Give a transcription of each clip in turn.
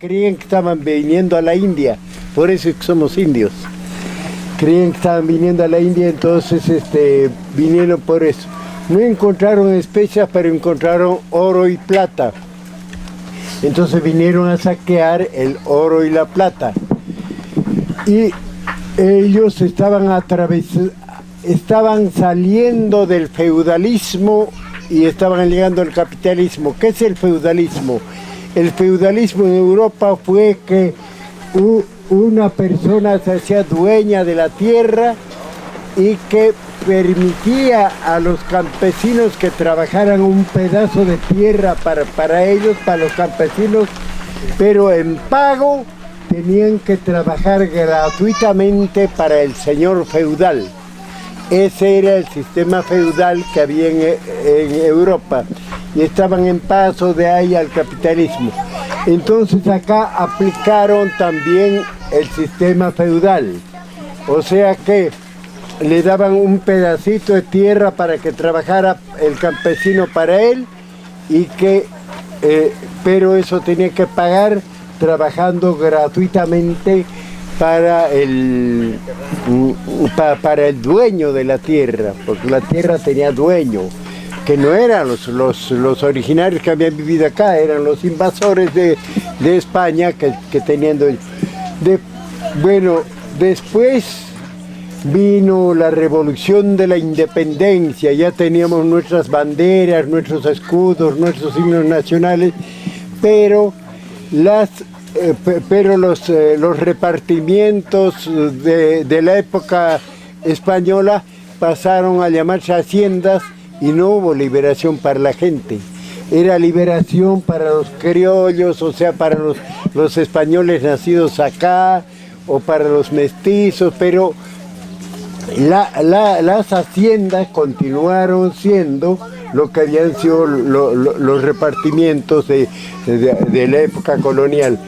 Creían que estaban viniendo a la India, por eso es que somos indios. Creían que estaban viniendo a la India, entonces vinieron por eso. No encontraron especias, pero encontraron oro y plata. Entonces vinieron a saquear el oro y la plata. Y ellos estaban saliendo del feudalismo y estaban llegando al capitalismo. ¿Qué es el feudalismo? El feudalismo en Europa fue que una persona se hacía dueña de la tierra y que permitía a los campesinos que trabajaran un pedazo de tierra para ellos, para los campesinos, pero en pago tenían que trabajar gratuitamente para el señor feudal. Ese era el sistema feudal que había en Europa y estaban en paso de ahí al capitalismo. Entonces acá aplicaron también el sistema feudal, o sea que le daban un pedacito de tierra para que trabajara el campesino para él pero eso tenía que pagar trabajando gratuitamente para el dueño de la tierra, porque la tierra tenía dueño, que no eran los originarios que habían vivido acá, eran los invasores de España que tenían dueño. Bueno, después vino la revolución de la independencia, ya teníamos nuestras banderas, nuestros escudos, nuestros signos nacionales, pero los repartimientos de la época española pasaron a llamarse haciendas y no hubo liberación para la gente. Era liberación para los criollos, o sea, para los españoles nacidos acá o para los mestizos, pero las haciendas continuaron siendo lo que habían sido los repartimientos de la época colonial.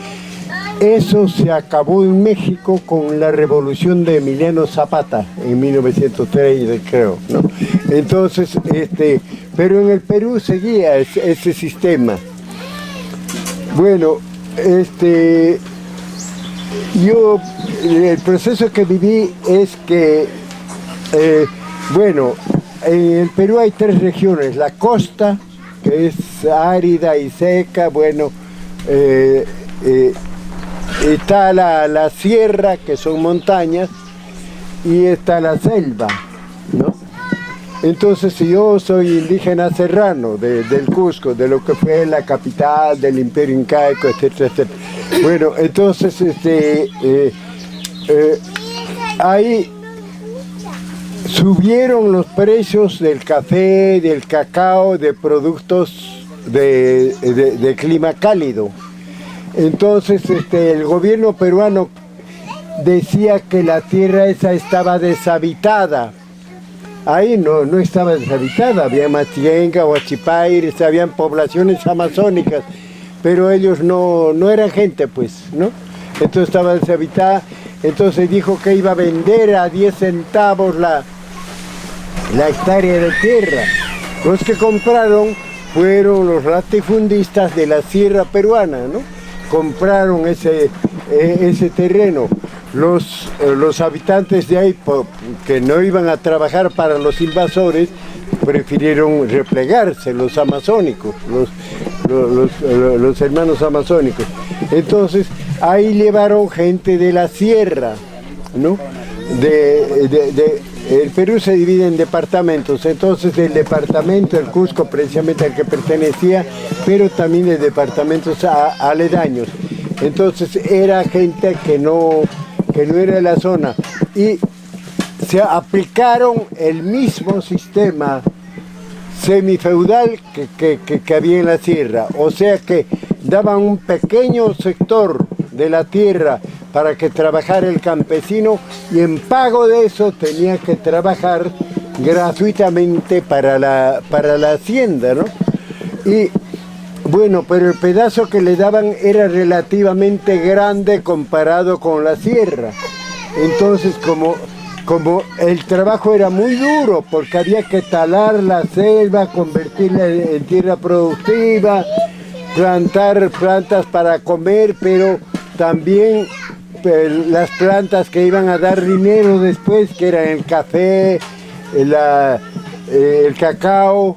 Eso se acabó en México con la revolución de Emiliano Zapata en 1930, creo, ¿no? Entonces, pero en el Perú seguía ese sistema. Bueno, el proceso que viví es que, en el Perú hay tres regiones: la costa, que es árida y seca, está la sierra, que son montañas, y está la selva, ¿no? Entonces yo soy indígena serrano del Cusco, de lo que fue la capital del Imperio Incaico, etcétera, etcétera. Bueno, entonces ahí subieron los precios del café, del cacao, de productos de clima cálido. Entonces el gobierno peruano decía que la tierra esa estaba deshabitada. Ahí no estaba deshabitada, había Machinga, Huachipaires, habían poblaciones amazónicas, pero ellos no eran gente, pues, ¿no? Entonces estaba deshabitada, entonces dijo que iba a vender a 10 centavos la hectárea de tierra. Los que compraron fueron los latifundistas de la sierra peruana, ¿no? Compraron ese terreno. Los habitantes de ahí, que no iban a trabajar para los invasores, prefirieron replegarse, los amazónicos, los hermanos amazónicos. Entonces ahí llevaron gente de la sierra, ¿no? El Perú se divide en departamentos, entonces el departamento del Cusco, precisamente al que pertenecía, pero también de departamentos aledaños. Entonces era gente que no era de la zona, y se aplicaron el mismo sistema semifeudal que había en la sierra, o sea que daban un pequeño sector de la tierra para que trabajara el campesino, y en pago de eso tenía que trabajar gratuitamente para la hacienda, ¿no? Y bueno, pero el pedazo que le daban era relativamente grande comparado con la sierra. Entonces, como el trabajo era muy duro, porque había que talar la selva, convertirla en tierra productiva, plantar plantas para comer, pero también las plantas que iban a dar dinero después, que eran el café, el cacao,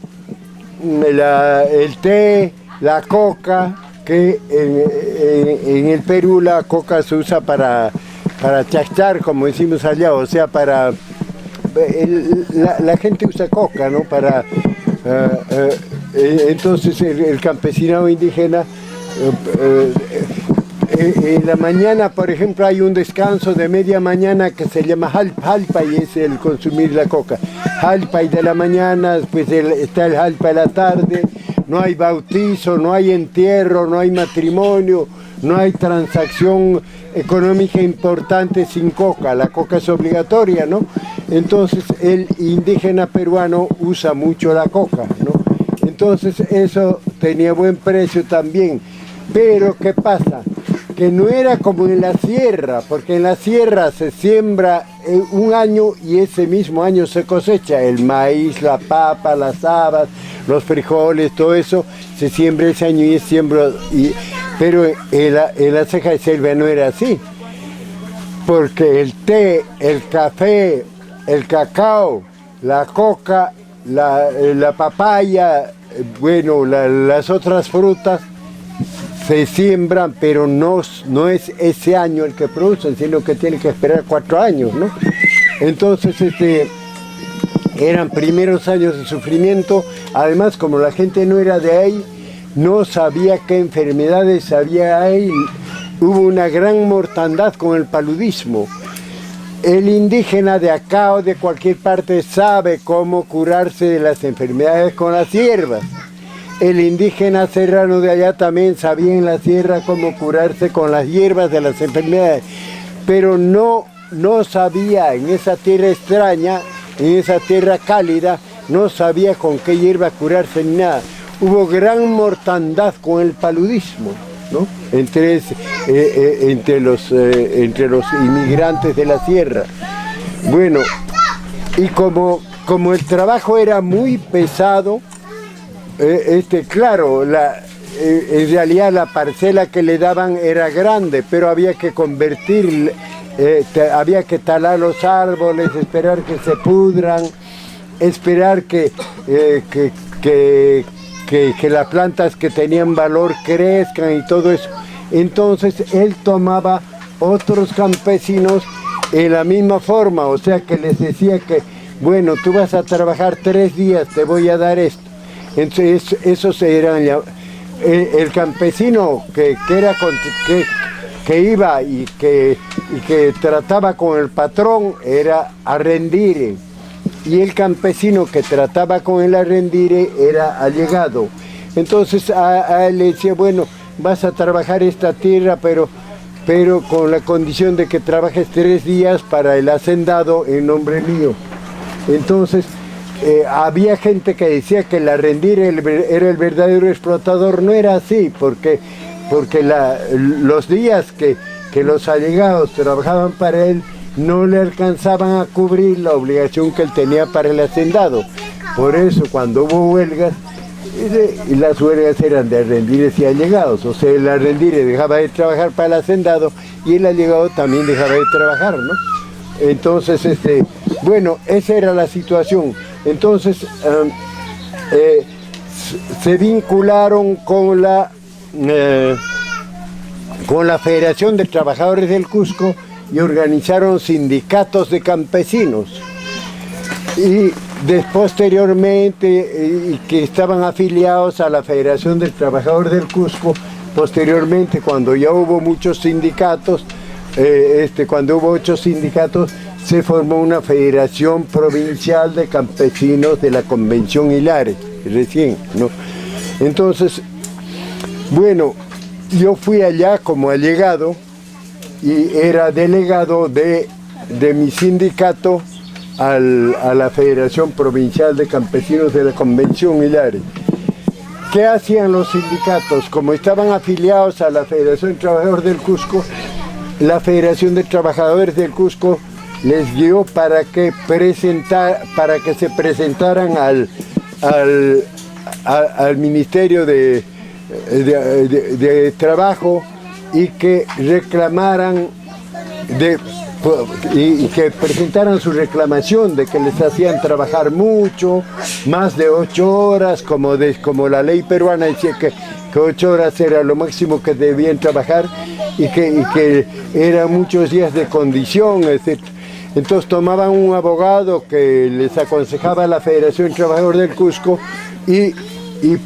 el té, la coca, que en el Perú la coca se usa para chachar, como decimos allá, o sea, la gente usa coca, ¿no? Entonces el campesinado indígena, en la mañana, por ejemplo, hay un descanso de media mañana que se llama jalpa, y es el consumir la coca. Jalpa y de la mañana, después está el jalpa de la tarde. No hay bautizo, no hay entierro, no hay matrimonio, no hay transacción económica importante sin coca. La coca es obligatoria, ¿no? Entonces el indígena peruano usa mucho la coca, ¿no? Entonces eso tenía buen precio también. Pero ¿qué pasa? Que no era como en la sierra, porque en la sierra se siembra un año y ese mismo año se cosecha el maíz, la papa, las habas, los frijoles, todo eso se siembra ese año y es siembra. Pero en la ceja de selva no era así, porque el té, el café, el cacao, la coca, la papaya, bueno, las otras frutas se siembran, pero no es ese año el que producen, sino que tienen que esperar 4 años, ¿no? Entonces, eran primeros años de sufrimiento. Además, como la gente no era de ahí, no sabía qué enfermedades había ahí. Hubo una gran mortandad con el paludismo. El indígena de acá o de cualquier parte sabe cómo curarse de las enfermedades con las hierbas. El indígena serrano de allá también sabía en la sierra cómo curarse con las hierbas de las enfermedades, pero no sabía en esa tierra extraña, en esa tierra cálida, no sabía con qué hierba curarse ni nada. Hubo gran mortandad con el paludismo, ¿no? Entre los inmigrantes de la sierra. Bueno, y como el trabajo era muy pesado, claro, en realidad la parcela que le daban era grande, pero había que convertir, había que talar los árboles, esperar que se pudran, esperar que las plantas que tenían valor crezcan y todo eso. Entonces él tomaba otros campesinos en la misma forma, o sea que les decía que, bueno, tú vas a trabajar 3 días, te voy a dar esto. Entonces esos eran el campesino que iba y que trataba con el patrón era arrendire, y el campesino que trataba con el arrendire era allegado. Entonces a él le decía, bueno, vas a trabajar esta tierra, pero con la condición de que trabajes 3 días para el hacendado en nombre mío. Entonces había gente que decía que el arrendire era el verdadero explotador. No era así, porque los días que los allegados trabajaban para él no le alcanzaban a cubrir la obligación que él tenía para el hacendado. Por eso cuando hubo huelgas, y las huelgas eran de arrendires y allegados, o sea, el arrendire dejaba de trabajar para el hacendado y el allegado también dejaba de trabajar, ¿no? Entonces, bueno, esa era la situación. Entonces, se vincularon con la Federación de Trabajadores del Cusco y organizaron sindicatos de campesinos. Y posteriormente, y que estaban afiliados a la Federación del Trabajador del Cusco, posteriormente, cuando ya hubo muchos sindicatos, cuando hubo 8 sindicatos, se formó una Federación Provincial de Campesinos de la Convención Hilares, recién, ¿no? Entonces, bueno, yo fui allá como allegado y era delegado de mi sindicato a la Federación Provincial de Campesinos de la Convención Hilares. ¿Qué hacían los sindicatos? Como estaban afiliados a la Federación de Trabajadores del Cusco, la Federación de Trabajadores del Cusco les dio para que se presentaran al Ministerio de de trabajo y que reclamaran y que presentaran su reclamación de que les hacían trabajar mucho, más de 8 horas, como la ley peruana decía que 8 horas era lo máximo que debían trabajar y que eran muchos días de condición, etc. Entonces tomaban un abogado que les aconsejaba a la Federación Trabajadora del Cusco y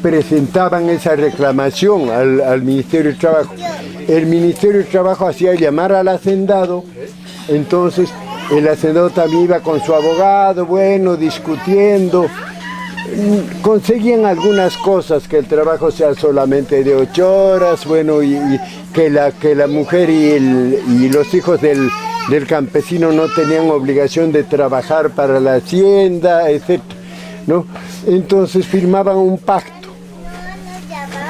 presentaban esa reclamación al Ministerio de Trabajo. El Ministerio de Trabajo hacía llamar al hacendado, entonces el hacendado también iba con su abogado, bueno, discutiendo, conseguían algunas cosas, que el trabajo sea solamente de 8 horas, bueno, y que la mujer y los hijos del campesino no tenían obligación de trabajar para la hacienda, etc., ¿no? Entonces firmaban un pacto.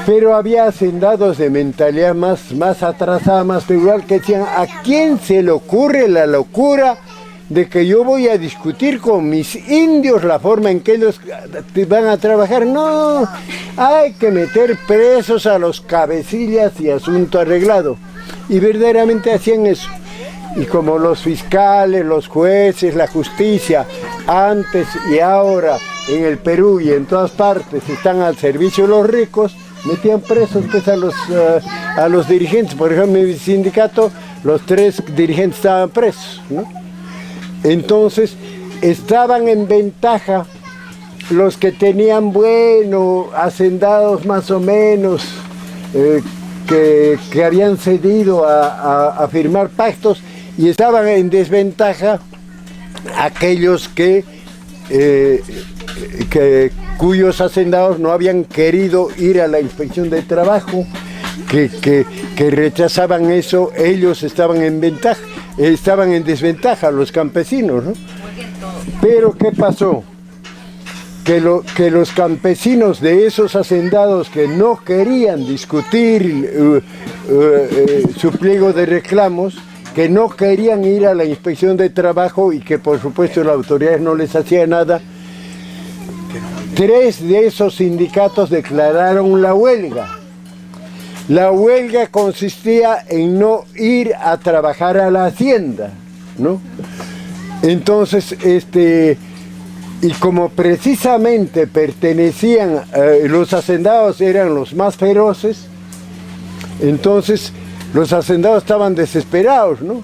Pero había hacendados de mentalidad más atrasada, más feudal, que decían, ¿a quién se le ocurre la locura de que yo voy a discutir con mis indios la forma en que ellos van a trabajar? No, hay que meter presos a los cabecillas y asunto arreglado. Y verdaderamente hacían eso. Y como los fiscales, los jueces, la justicia, antes y ahora en el Perú y en todas partes están al servicio de los ricos, metían presos pues a los dirigentes. Por ejemplo, en mi sindicato los 3 dirigentes estaban presos, ¿no? Entonces estaban en ventaja los que tenían, bueno, hacendados más o menos, que habían cedido a firmar pactos, y estaban en desventaja aquellos cuyos hacendados no habían querido ir a la inspección de trabajo, que rechazaban eso. Ellos estaban en desventaja, los campesinos, ¿no? Pero ¿qué pasó? Que los campesinos de esos hacendados que no querían discutir su pliego de reclamos, que no querían ir a la inspección de trabajo y que por supuesto las autoridades no les hacían nada, 3 de esos sindicatos declararon la huelga. La huelga consistía en no ir a trabajar a la hacienda, ¿no? Entonces, y como precisamente pertenecían, los hacendados eran los más feroces, entonces los hacendados estaban desesperados, ¿no?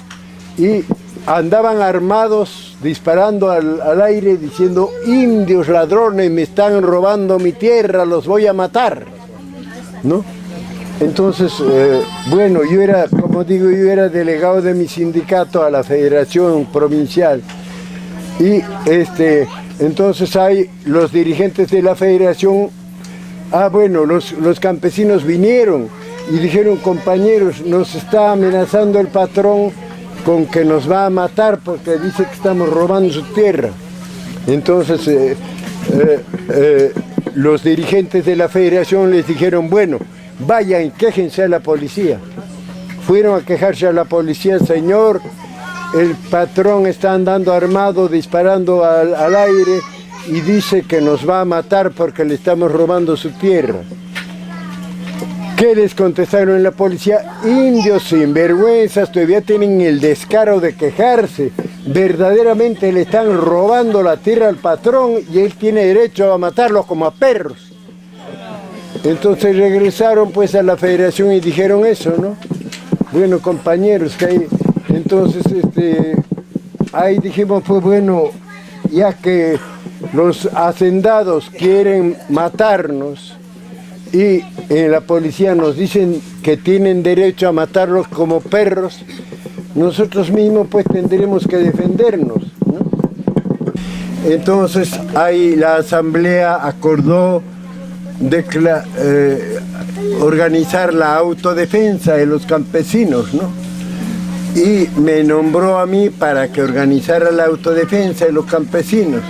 Y andaban armados, disparando al aire, diciendo, indios ladrones, me están robando mi tierra, los voy a matar, ¿no? Entonces, bueno, yo era, como digo, yo era delegado de mi sindicato a la Federación Provincial. Y entonces hay los dirigentes de la Federación, bueno, los campesinos vinieron y dijeron, compañeros, nos está amenazando el patrón con que nos va a matar porque dice que estamos robando su tierra. Entonces los dirigentes de la Federación les dijeron, bueno, vayan y quéjense a la policía. Fueron a quejarse a la policía, señor, el patrón está andando armado, disparando al aire y dice que nos va a matar porque le estamos robando su tierra. ¿Qué les contestaron en la policía? Indios sinvergüenzas, todavía tienen el descaro de quejarse. Verdaderamente le están robando la tierra al patrón y él tiene derecho a matarlos como a perros. Entonces regresaron pues a la Federación y dijeron eso, ¿no? Bueno, compañeros, que hay... Entonces ahí dijimos, pues bueno, ya que los hacendados quieren matarnos, y en la policía nos dicen que tienen derecho a matarlos como perros, nosotros mismos pues tendremos que defendernos, ¿no? Entonces ahí la asamblea acordó organizar la autodefensa de los campesinos, ¿no? Y me nombró a mí para que organizara la autodefensa de los campesinos.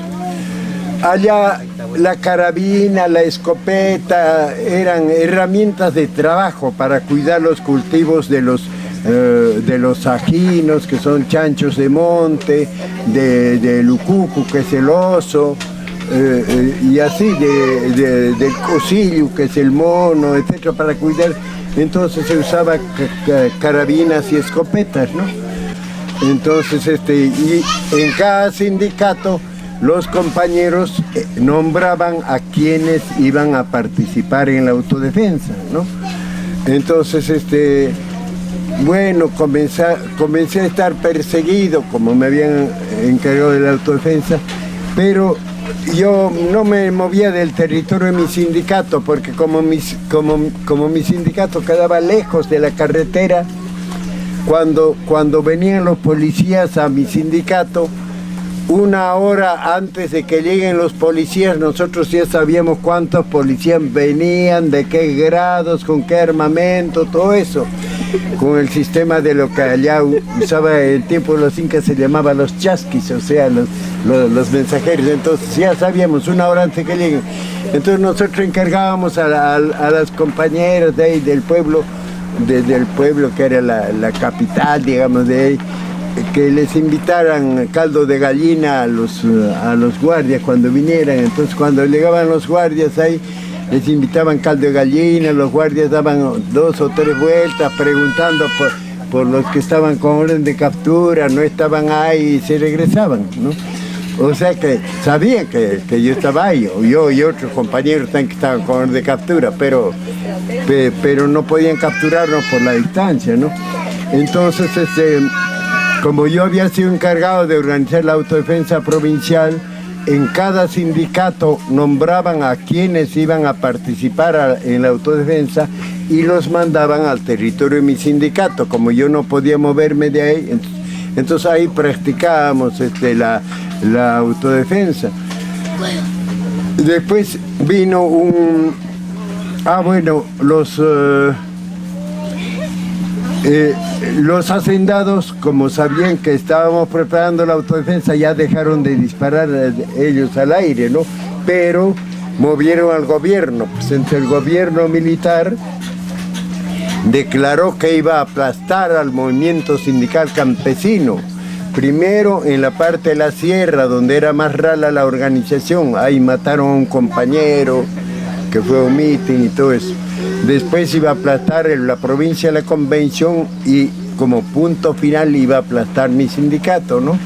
Allá la carabina, la escopeta eran herramientas de trabajo para cuidar los cultivos de los ajinos, que son chanchos de monte, de lucucu, que es el oso, y así del cosillo, que es el mono, etcétera, para cuidar. Entonces se usaba carabinas y escopetas, ¿no? Entonces, y en cada sindicato los compañeros nombraban a quienes iban a participar en la autodefensa, ¿no? Entonces, bueno, comencé a estar perseguido, como me habían encargado de la autodefensa, pero yo no me movía del territorio de mi sindicato, porque como mi sindicato quedaba lejos de la carretera, cuando venían los policías a mi sindicato, una hora antes de que lleguen los policías, nosotros ya sabíamos cuántos policías venían, de qué grados, con qué armamento, todo eso. Con el sistema de lo que allá usaba el tiempo de los incas, se llamaba los chasquis, o sea, los mensajeros. Entonces ya sabíamos una hora antes de que lleguen. Entonces nosotros encargábamos a las compañeras de ahí del pueblo, del pueblo que era la capital, digamos, de ahí, que les invitaran caldo de gallina a los guardias cuando vinieran. Entonces cuando llegaban los guardias ahí, les invitaban caldo de gallina, los guardias daban 2 o 3 vueltas preguntando por los que estaban con orden de captura, no estaban ahí y se regresaban, ¿no? O sea que sabían que yo estaba ahí, yo y otros compañeros también que estaban con orden de captura, pero no podían capturarnos por la distancia, ¿no? Entonces, como yo había sido encargado de organizar la autodefensa provincial, en cada sindicato nombraban a quienes iban a participar en la autodefensa y los mandaban al territorio de mi sindicato. Como yo no podía moverme de ahí, entonces ahí practicábamos la autodefensa. Después vino los hacendados, como sabían que estábamos preparando la autodefensa, ya dejaron de disparar ellos al aire, ¿no? Pero movieron al gobierno. Pues entre el gobierno militar declaró que iba a aplastar al movimiento sindical campesino. Primero en la parte de la sierra, donde era más rala la organización. Ahí mataron a un compañero, que fue un mitin y todo eso. Después iba a aplastar en la provincia de la Convención y como punto final iba a aplastar mi sindicato, ¿no?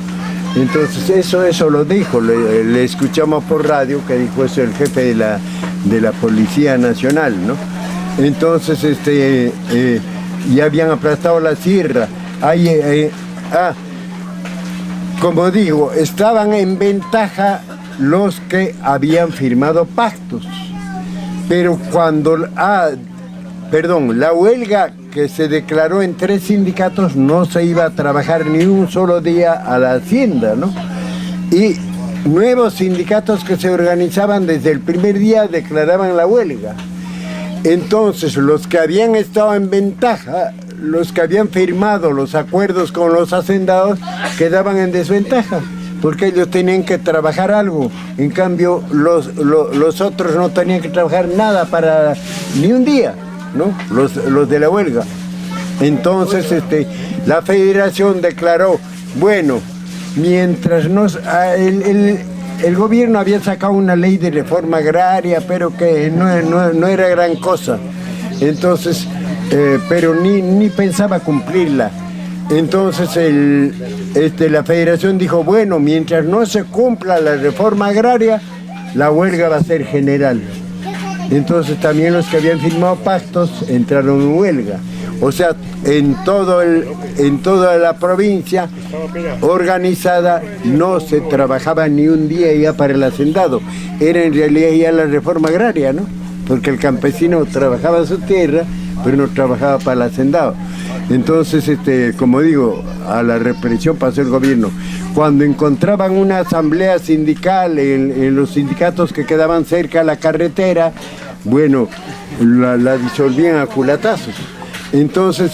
Entonces eso lo dijo, le escuchamos por radio que dijo eso el jefe de la Policía Nacional, ¿no? Entonces ya habían aplastado la sierra. Como digo, estaban en ventaja los que habían firmado pactos. Pero la huelga que se declaró en 3 sindicatos no se iba a trabajar ni un solo día a la hacienda, ¿no? Y nuevos sindicatos que se organizaban desde el primer día declaraban la huelga. Entonces, los que habían estado en ventaja, los que habían firmado los acuerdos con los hacendados, quedaban en desventaja, porque ellos tenían que trabajar algo. En cambio, los otros no tenían que trabajar nada para ni un día, ¿no? Los de la huelga. Entonces, la federación declaró, bueno, mientras el gobierno había sacado una ley de reforma agraria, pero que no era gran cosa. Entonces, pero ni pensaba cumplirla. Entonces la federación dijo, bueno, mientras no se cumpla la reforma agraria, la huelga va a ser general. Entonces también los que habían firmado pactos entraron en huelga. O sea, en toda la provincia organizada no se trabajaba ni un día ya para el hacendado. Era en realidad ya la reforma agraria, ¿no? Porque el campesino trabajaba en su tierra, pero no trabajaba para el hacendado. Entonces, como digo, a la represión pasó el gobierno. Cuando encontraban una asamblea sindical en los sindicatos que quedaban cerca de la carretera, bueno, la disolvían a culatazos. Entonces,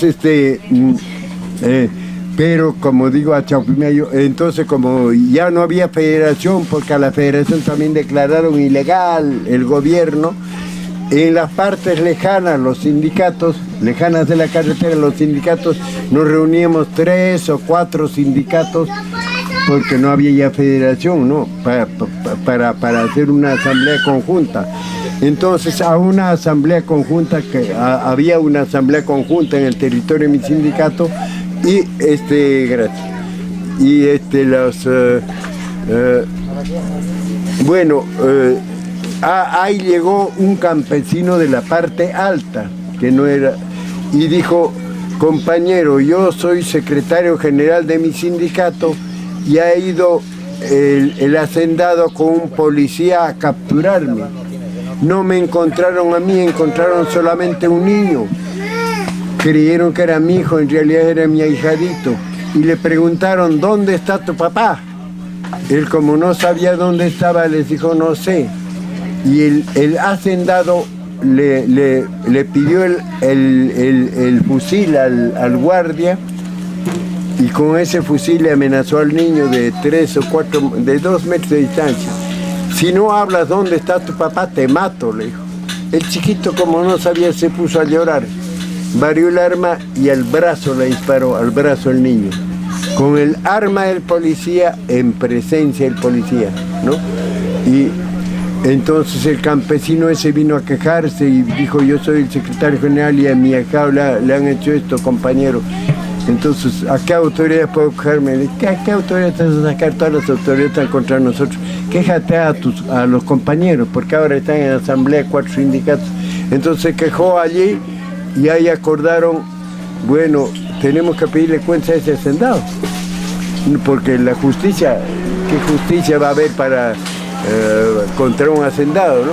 pero como digo a Chaupimayo, entonces como ya no había federación, porque a la federación también declararon ilegal el gobierno, en las partes lejanas, los sindicatos, lejanas de la carretera, los sindicatos, nos reuníamos 3 o 4 sindicatos, porque no había ya federación, ¿no? para hacer una asamblea conjunta. Entonces, a una asamblea conjunta, había una asamblea conjunta en el territorio de mi sindicato, y ahí llegó un campesino de la parte alta, que no era, y dijo: compañero, yo soy secretario general de mi sindicato y ha ido el hacendado con un policía a capturarme. No me encontraron a mí, encontraron solamente un niño. Creyeron que era mi hijo, en realidad era mi ahijadito. Y le preguntaron: ¿dónde está tu papá? Él, como no sabía dónde estaba, les dijo: no sé. Y el hacendado le pidió el fusil al guardia, y con ese fusil le amenazó al niño de 2 metros de distancia. Si no hablas dónde está tu papá, te mato, le dijo. El chiquito, como no sabía, se puso a llorar. Varió el arma y al brazo le disparó, al brazo del niño. Con el arma del policía, en presencia del policía, ¿no? Y entonces el campesino ese vino a quejarse y dijo: yo soy el secretario general y a mi ahijado le han hecho esto, compañero. Entonces, ¿a qué autoridad puedo quejarme? Le dije: ¿A qué autoridad te vas a sacar? Todas las autoridades están contra nosotros. Quéjate a los compañeros, porque ahora están en asamblea 4 sindicatos. Entonces se quejó allí y ahí acordaron: bueno, tenemos que pedirle cuentas a ese hacendado, porque la justicia, ¿qué justicia va a haber contra un hacendado, no?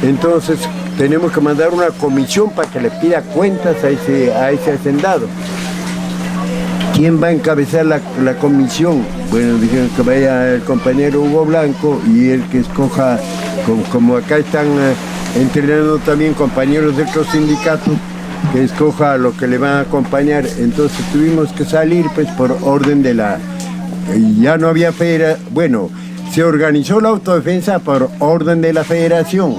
Entonces tenemos que mandar una comisión para que le pida cuentas a ese hacendado. ¿Quién va a encabezar la comisión? Bueno, dijeron que vaya el compañero Hugo Blanco, y el que escoja, como acá están entrenando también compañeros de otros sindicatos, que escoja lo que le van a acompañar. Entonces tuvimos que salir, pues, por orden de ya no había bueno, se organizó la autodefensa por orden de la federación,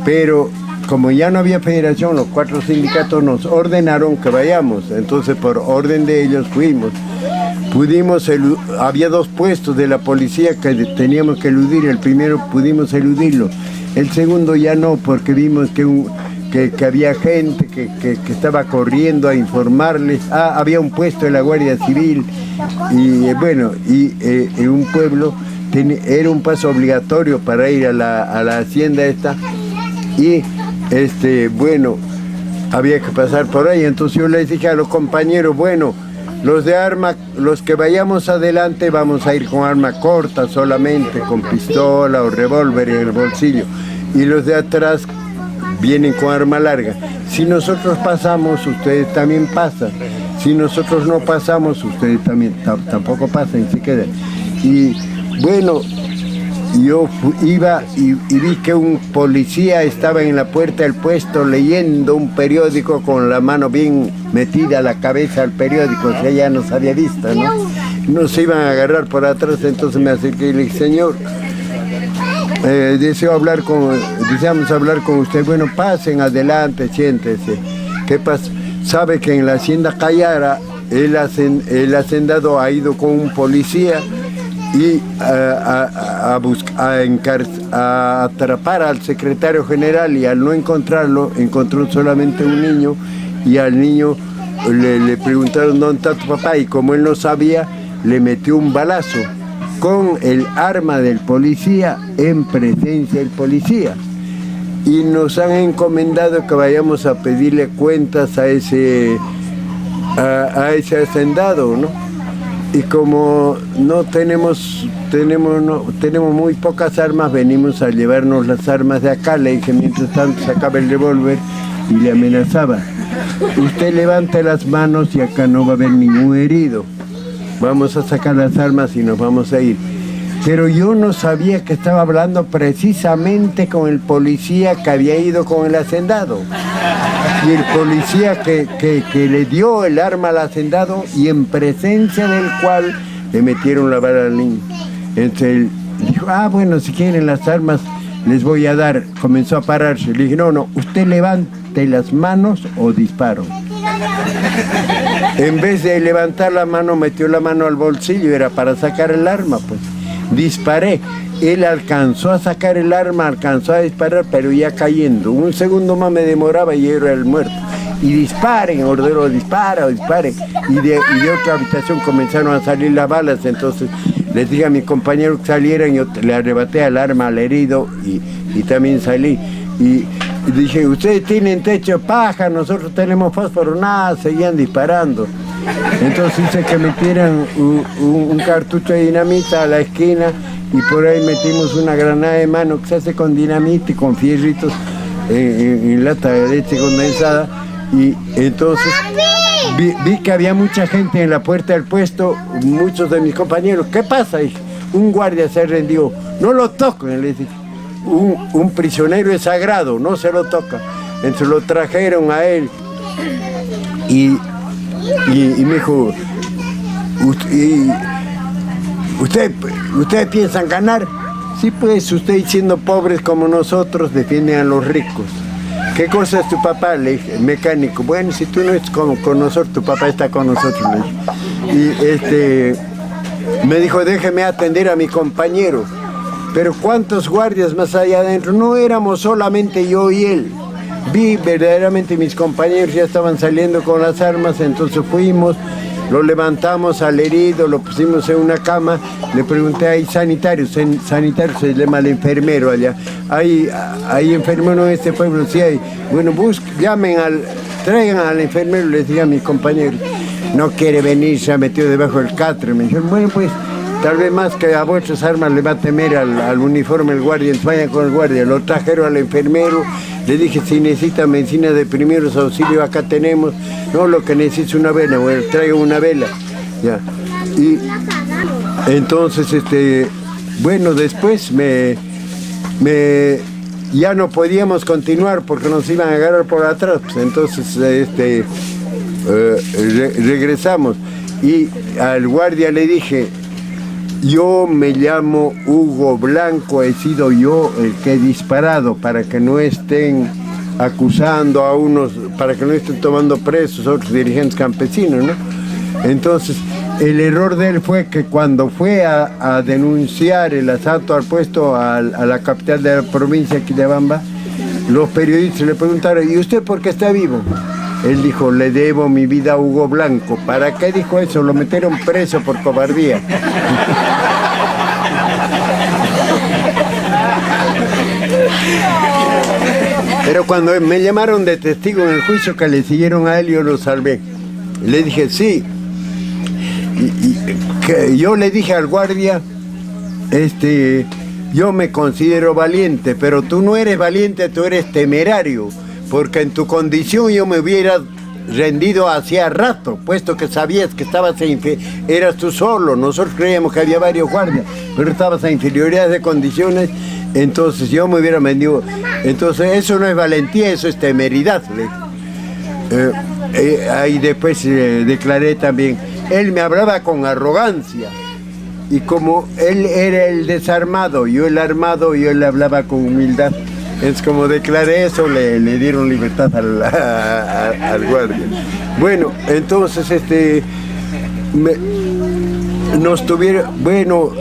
pero como ya no había federación, los 4 sindicatos nos ordenaron que vayamos. Entonces, por orden de ellos fuimos. Había 2 puestos de la policía que teníamos que eludir. El primero pudimos eludirlo, el segundo ya no, porque vimos que había gente que estaba corriendo a informarles. Había un puesto de la Guardia Civil, y bueno, en un pueblo era un paso obligatorio para ir a la hacienda esta, y bueno, había que pasar por ahí. Entonces yo les dije a los compañeros: bueno, los de arma, los que vayamos adelante vamos a ir con arma corta solamente, con pistola o revólver en el bolsillo, y los de atrás vienen con arma larga. Si nosotros pasamos, ustedes también pasan. Si nosotros no pasamos, ustedes también tampoco pasan y se quedan. Y bueno, yo iba y vi que un policía estaba en la puerta del puesto leyendo un periódico con la mano bien metida a la cabeza al periódico, o sea, ya nos había visto, ¿no? Nos iban a agarrar por atrás. Entonces me acerqué y le dije: señor, deseamos hablar con usted. Bueno, pasen adelante, siéntese. ¿Qué pasa? Sabe que en la hacienda Cayara el hacendado ha ido con un policía y a atrapar al secretario general, y al no encontrarlo, encontró solamente un niño, y al niño le preguntaron: ¿dónde está tu papá? Y como él no sabía, le metió un balazo con el arma del policía, en presencia del policía. Y nos han encomendado que vayamos a pedirle cuentas a ese hacendado, ¿no? Y como no tenemos muy pocas armas, venimos a llevarnos las armas de acá. Le dije, mientras tanto sacaba el revólver y le amenazaba: usted levante las manos y acá no va a haber ningún herido. Vamos a sacar las armas y nos vamos a ir. Pero yo no sabía que estaba hablando precisamente con el policía que había ido con el hacendado. Y el policía que le dio el arma al hacendado, y en presencia del cual le metieron la bala al niño. Entonces él dijo: bueno, si quieren las armas les voy a dar. Comenzó a pararse. Le dije: no, usted levante las manos o disparo. En vez de levantar la mano, metió la mano al bolsillo, era para sacar el arma, pues. disparé. Él alcanzó a sacar el arma, alcanzó a disparar, pero ya cayendo. Un segundo más me demoraba y era el muerto. Y disparen, ordenó, disparen. Y de otra habitación comenzaron a salir las balas, entonces les dije a mis compañeros que salieran, yo le arrebaté el arma al herido y también salí. Y dije, ustedes tienen techo de paja, nosotros tenemos fósforo, nada, seguían disparando. Entonces hice que metieran un cartucho de dinamita a la esquina y por ahí metimos una granada de mano que se hace con dinamita y con fierritos en lata de leche condensada. Y entonces vi que había mucha gente en la puerta del puesto, muchos de mis compañeros. ¿Qué pasa? Dije, un guardia se rendió. No lo toquen, les dije. Un prisionero es sagrado, no se lo toca. Entonces lo trajeron a él y me dijo, ¿ustedes piensan ganar? Sí, pues ustedes siendo pobres como nosotros defienden a los ricos. ¿Qué cosa es tu papá? Le dije, mecánico. Bueno, si tú no estás con nosotros, tu papá está con nosotros. Le dije. Y me dijo, déjeme atender a mi compañero. Pero ¿cuántos guardias más allá adentro? No éramos solamente yo y él. Vi verdaderamente mis compañeros ya estaban saliendo con las armas, entonces fuimos, lo levantamos al herido, lo pusimos en una cama, le pregunté, ¿hay sanitarios? Sanitarios se llama el enfermero allá. ¿Hay enfermero en este pueblo? Sí hay. Bueno, traigan al enfermero, les dije a mis compañeros. No quiere venir, se ha metido debajo del catre. Me dijeron, bueno, pues tal vez más que a vuestras armas le va a temer al uniforme el guardia, entonces vayan con el guardia. Lo trajeron al enfermero, le dije, si necesita medicina de primeros auxilios, acá tenemos. No, lo que necesita es una vela, bueno, traigo una vela. Ya. Y entonces, bueno, después ya no podíamos continuar porque nos iban a agarrar por atrás. Pues, entonces, regresamos. Y al guardia le dije, yo me llamo Hugo Blanco, he sido yo el que he disparado, para que no estén acusando a unos, para que no estén tomando presos a otros dirigentes campesinos, ¿no? Entonces, el error de él fue que cuando fue a denunciar el asalto al puesto a la capital de la provincia, Quillabamba, los periodistas le preguntaron, ¿y usted por qué está vivo? Él dijo, le debo mi vida a Hugo Blanco. ¿Para qué dijo eso? Lo metieron preso por cobardía. Pero cuando me llamaron de testigo en el juicio que le siguieron a él, yo lo salvé. Le dije, sí. Que yo le dije al guardia, yo me considero valiente, pero tú no eres valiente, tú eres temerario. Porque en tu condición yo me hubiera rendido hacía rato, puesto que sabías que eras tú solo, nosotros creíamos que había varios guardias, pero estabas a inferioridad de condiciones, entonces yo me hubiera vendido. Entonces eso no es valentía, eso es temeridad. Ahí después declaré también, él me hablaba con arrogancia, y como él era el desarmado, yo el armado, yo le hablaba con humildad. Es como declaré eso, le dieron libertad al guardia. Bueno, entonces nos tuvieron, bueno,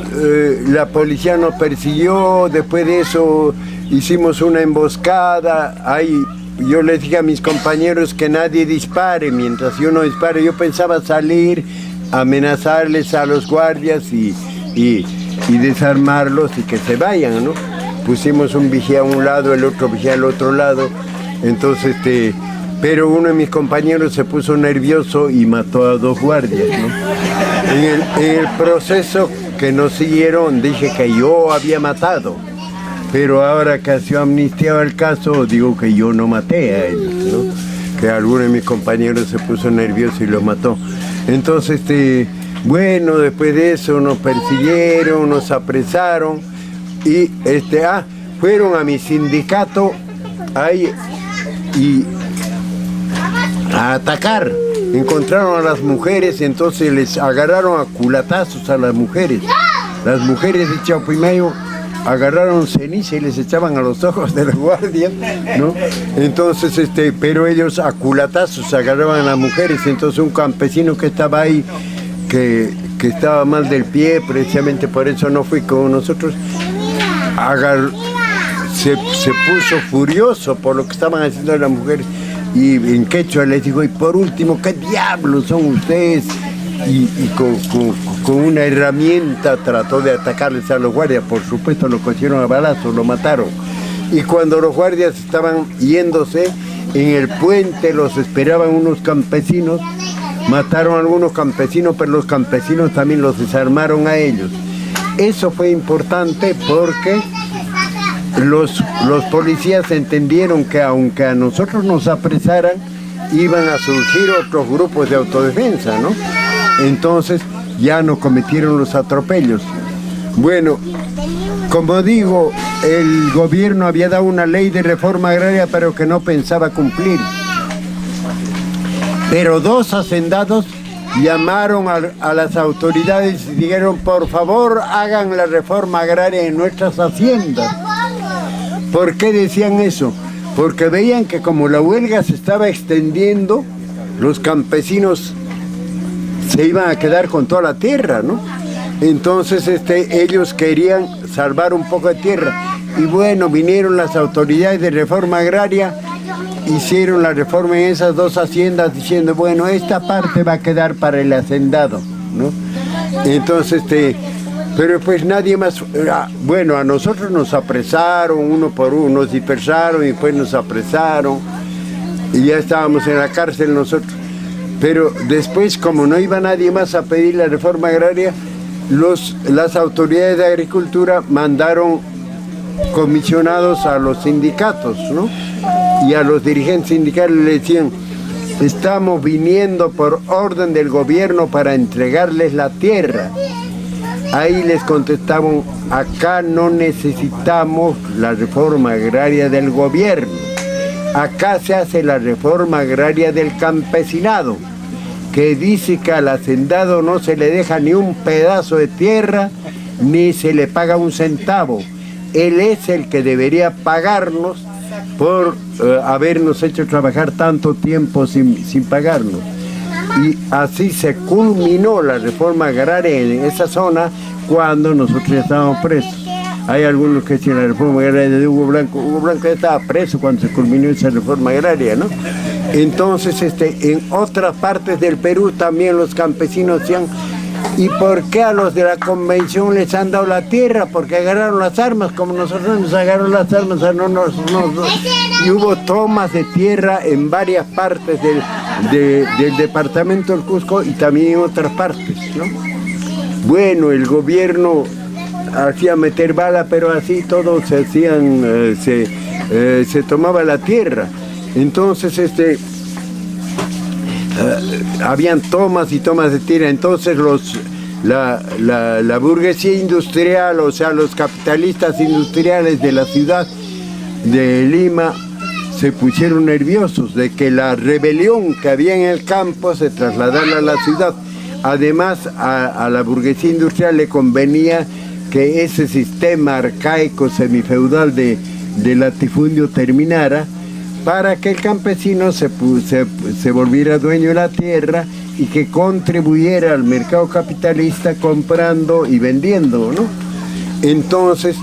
la policía nos persiguió, después de eso hicimos una emboscada, ahí yo les dije a mis compañeros que nadie dispare, mientras yo no dispare, yo pensaba salir, amenazarles a los guardias y desarmarlos y que se vayan, ¿no? Pusimos un vigía a un lado, el otro vigía al otro lado, entonces, pero uno de mis compañeros se puso nervioso y mató a 2 guardias, ¿no? En el proceso que nos siguieron dije que yo había matado, pero ahora que ha sido amnistiado el caso, digo que yo no maté a ellos, ¿no? Que alguno de mis compañeros se puso nervioso y los mató. Entonces, bueno, después de eso nos persiguieron, nos apresaron. Y fueron a mi sindicato ahí y a atacar. Encontraron a las mujeres, entonces les agarraron a culatazos a las mujeres. Las mujeres de Chaupimayo agarraron ceniza y les echaban a los ojos de los guardias, ¿no? Entonces, pero ellos a culatazos agarraban a las mujeres. Entonces un campesino que estaba ahí, que que estaba mal del pie, precisamente por eso no fui con nosotros, se puso furioso por lo que estaban haciendo las mujeres, y en quechua les dijo, y por último, ¿qué diablos son ustedes? Y con una herramienta trató de atacarles a los guardias. Por supuesto lo cogieron a balazos, lo mataron. Y cuando los guardias estaban yéndose, en el puente los esperaban unos campesinos, mataron a algunos campesinos, pero los campesinos también los desarmaron a ellos. Eso fue importante porque los policías entendieron que aunque a nosotros nos apresaran, iban a surgir otros grupos de autodefensa, ¿no? Entonces ya no cometieron los atropellos. Bueno, como digo, el gobierno había dado una ley de reforma agraria, pero que no pensaba cumplir. Pero 2 hacendados llamaron a las autoridades y dijeron, por favor, hagan la reforma agraria en nuestras haciendas. ¿Por qué decían eso? Porque veían que como la huelga se estaba extendiendo, los campesinos se iban a quedar con toda la tierra, ¿no? Entonces ellos querían salvar un poco de tierra. Y bueno, vinieron las autoridades de reforma agraria, hicieron la reforma en esas 2 haciendas diciendo, bueno, esta parte va a quedar para el hacendado, ¿no? Entonces, pero pues nadie más, bueno, a nosotros nos apresaron uno por uno, nos dispersaron y después nos apresaron y ya estábamos en la cárcel nosotros. Pero después, como no iba nadie más a pedir la reforma agraria, las autoridades de agricultura mandaron comisionados a los sindicatos, ¿no? Y a los dirigentes sindicales les decían, estamos viniendo por orden del gobierno para entregarles la tierra. Ahí les contestaban, acá no necesitamos la reforma agraria del gobierno, acá se hace la reforma agraria del campesinado, que dice que al hacendado no se le deja ni un pedazo de tierra, ni se le paga un centavo. Él es el que debería pagarnos por habernos hecho trabajar tanto tiempo sin pagarnos. Y así se culminó la reforma agraria en esa zona cuando nosotros ya estábamos presos. Hay algunos que dicen la reforma agraria de Hugo Blanco. Hugo Blanco ya estaba preso cuando se culminó esa reforma agraria, ¿no? Entonces, en otras partes del Perú también los campesinos decían, ¿y por qué a los de la convención les han dado la tierra? Porque agarraron las armas, como nosotros nos agarraron las armas, y hubo tomas de tierra en varias partes del departamento del Cusco y también en otras partes, ¿no? Bueno, el gobierno hacía meter bala, pero así todos se hacían, se tomaba la tierra. Entonces, habían tomas y tomas de tierra. Entonces la burguesía industrial, o sea, los capitalistas industriales de la ciudad de Lima, se pusieron nerviosos de que la rebelión que había en el campo se trasladara a la ciudad. Además, a la burguesía industrial le convenía que ese sistema arcaico semifeudal de latifundio terminara, para que el campesino se volviera dueño de la tierra y que contribuyera al mercado capitalista comprando y vendiendo, ¿no? Entonces,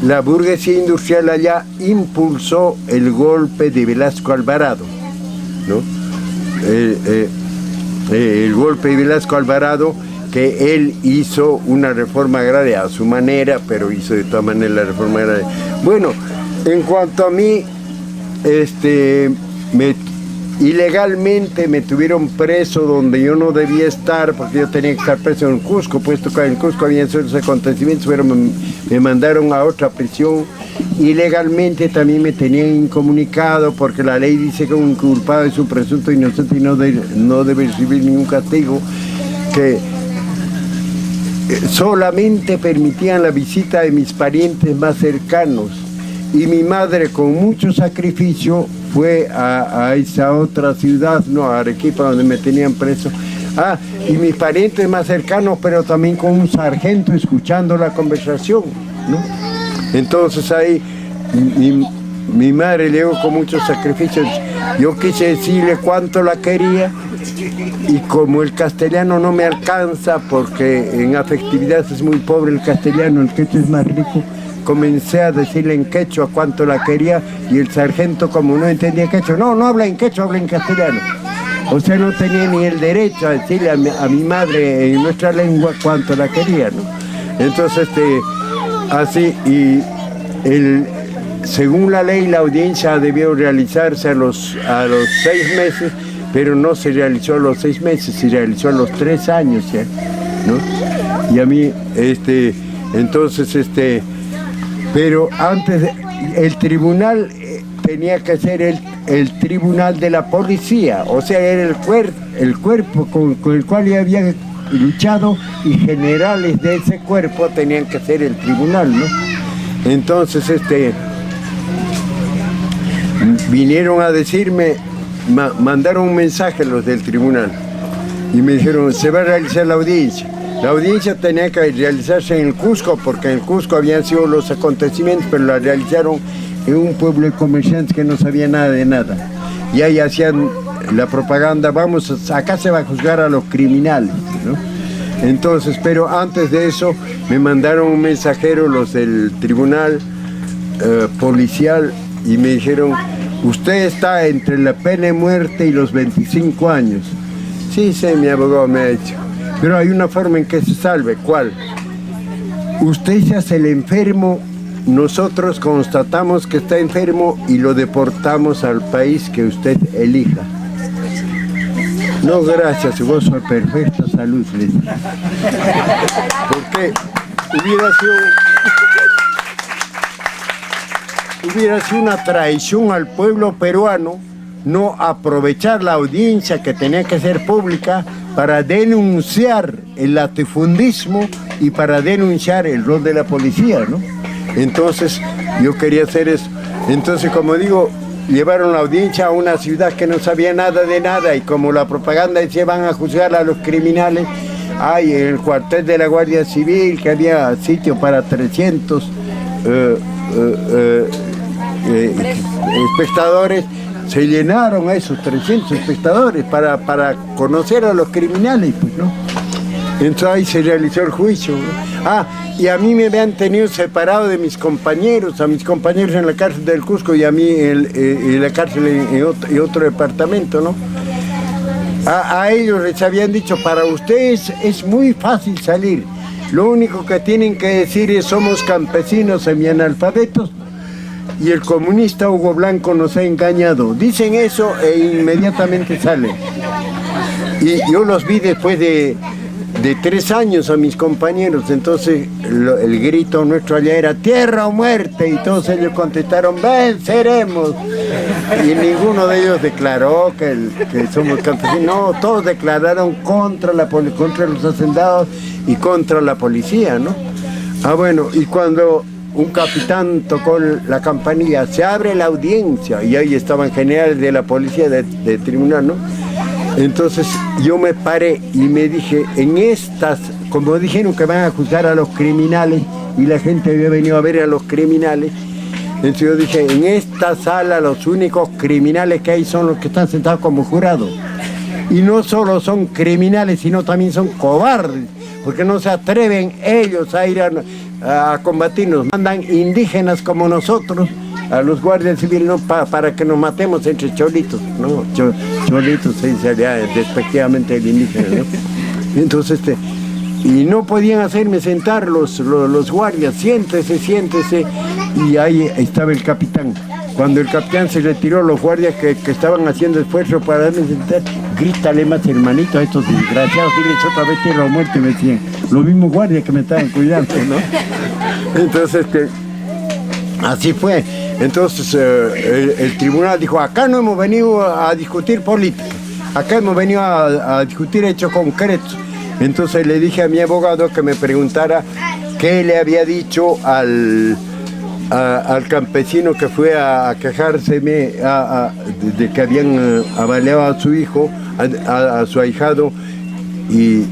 la burguesía industrial allá impulsó el golpe de Velasco Alvarado, ¿no? El golpe de Velasco Alvarado, que él hizo una reforma agraria a su manera, pero hizo de todas maneras la reforma agraria. Bueno, en cuanto a mí, ilegalmente me tuvieron preso donde yo no debía estar, porque yo tenía que estar preso en Cusco, puesto que en Cusco habían ciertos acontecimientos, pero me mandaron a otra prisión. Ilegalmente también me tenían incomunicado, porque la ley dice que un culpado es un presunto inocente y no debe recibir ningún castigo, que solamente permitían la visita de mis parientes más cercanos. Y mi madre, con mucho sacrificio, fue a esa otra ciudad, no, a Arequipa, donde me tenían preso. Y mis parientes más cercanos, pero también con un sargento escuchando la conversación, ¿no? Entonces ahí mi madre llegó con muchos sacrificios. Yo quise decirle cuánto la quería y como el castellano no me alcanza, porque en afectividad es muy pobre el castellano, el quechua es más rico, comencé a decirle en quechua cuánto la quería, y el sargento, como no entendía quechua, no habla en quechua, habla en castellano. O sea, no tenía ni el derecho a decirle a mi madre en nuestra lengua cuánto la quería, ¿no? Entonces, así, y según la ley, la audiencia debió realizarse a los 6 meses, pero no se realizó a los 6 meses, se realizó a los 3 años ya, ¿no? Y a mí, entonces, pero antes, el tribunal tenía que ser el tribunal de la policía, o sea, era el cuerpo con el cual yo había luchado, y generales de ese cuerpo tenían que ser el tribunal, ¿no? Entonces, vinieron a decirme, mandaron un mensaje los del tribunal, y me dijeron, se va a realizar la audiencia. La audiencia tenía que realizarse en el Cusco, porque en el Cusco habían sido los acontecimientos, pero la realizaron en un pueblo de comerciantes que no sabía nada de nada. Y ahí hacían la propaganda, acá se va a juzgar a los criminales, ¿no? Entonces, pero antes de eso, me mandaron un mensajero los del tribunal policial, y me dijeron, usted está entre la pena de muerte y los 25 años. Sí, mi abogado me ha dicho, pero hay una forma en que se salve. ¿Cuál? Usted se hace el enfermo, nosotros constatamos que está enfermo y lo deportamos al país que usted elija. No, gracias, gozo de perfecta salud, les digo. Porque hubiera sido una traición al pueblo peruano no aprovechar la audiencia que tenía que ser pública para denunciar el latifundismo y para denunciar el rol de la policía, ¿no? Entonces, yo quería hacer eso. Entonces, como digo, llevaron la audiencia a una ciudad que no sabía nada de nada, y como la propaganda decía, van a juzgar a los criminales, en el cuartel de la Guardia Civil, que había sitio para 300 espectadores, se llenaron a esos 300 espectadores para conocer a los criminales, pues, ¿no? Entonces ahí se realizó el juicio, ¿no? Y a mí me habían tenido separado de mis compañeros, a mis compañeros en la cárcel del Cusco y a mí en la cárcel en otro departamento, ¿no? A ellos les habían dicho, para ustedes es muy fácil salir, lo único que tienen que decir es, somos campesinos semianalfabetos, y el comunista Hugo Blanco nos ha engañado. Dicen eso e inmediatamente salen. Y yo los vi después de 3 años a mis compañeros. Entonces el grito nuestro allá era tierra o muerte, y todos ellos contestaron venceremos, y ninguno de ellos declaró que somos campesinos. No, todos declararon contra los hacendados y contra la policía, ¿no? Bueno, y cuando un capitán tocó la campanilla, se abre la audiencia, y ahí estaban generales de la policía de tribunal, ¿no? Entonces yo me paré y me dije, como dijeron que van a juzgar a los criminales, y la gente había venido a ver a los criminales, entonces yo dije, en esta sala los únicos criminales que hay son los que están sentados como jurados. Y no solo son criminales, sino también son cobardes, porque no se atreven ellos a ir a combatirnos. Mandan indígenas como nosotros a los guardias civiles, ¿no? Para que nos matemos entre cholitos, ¿no? Cholitos se dice despectivamente el indígena, ¿no? Entonces, y no podían hacerme sentar los guardias, siéntese, y ahí estaba el capitán. Cuando el capitán se retiró, los guardias que estaban haciendo esfuerzo para darme sentar, grítale más hermanito a estos desgraciados, diles otra vez tierra o muerte, me decían. Los mismos guardias que me estaban cuidando, ¿no? Entonces, así fue. Entonces el tribunal dijo, acá no hemos venido a discutir política, acá hemos venido a discutir hechos concretos. Entonces le dije a mi abogado que me preguntara qué le había dicho al campesino que fue a quejarse de que habían avaleado a su hijo, a su ahijado, y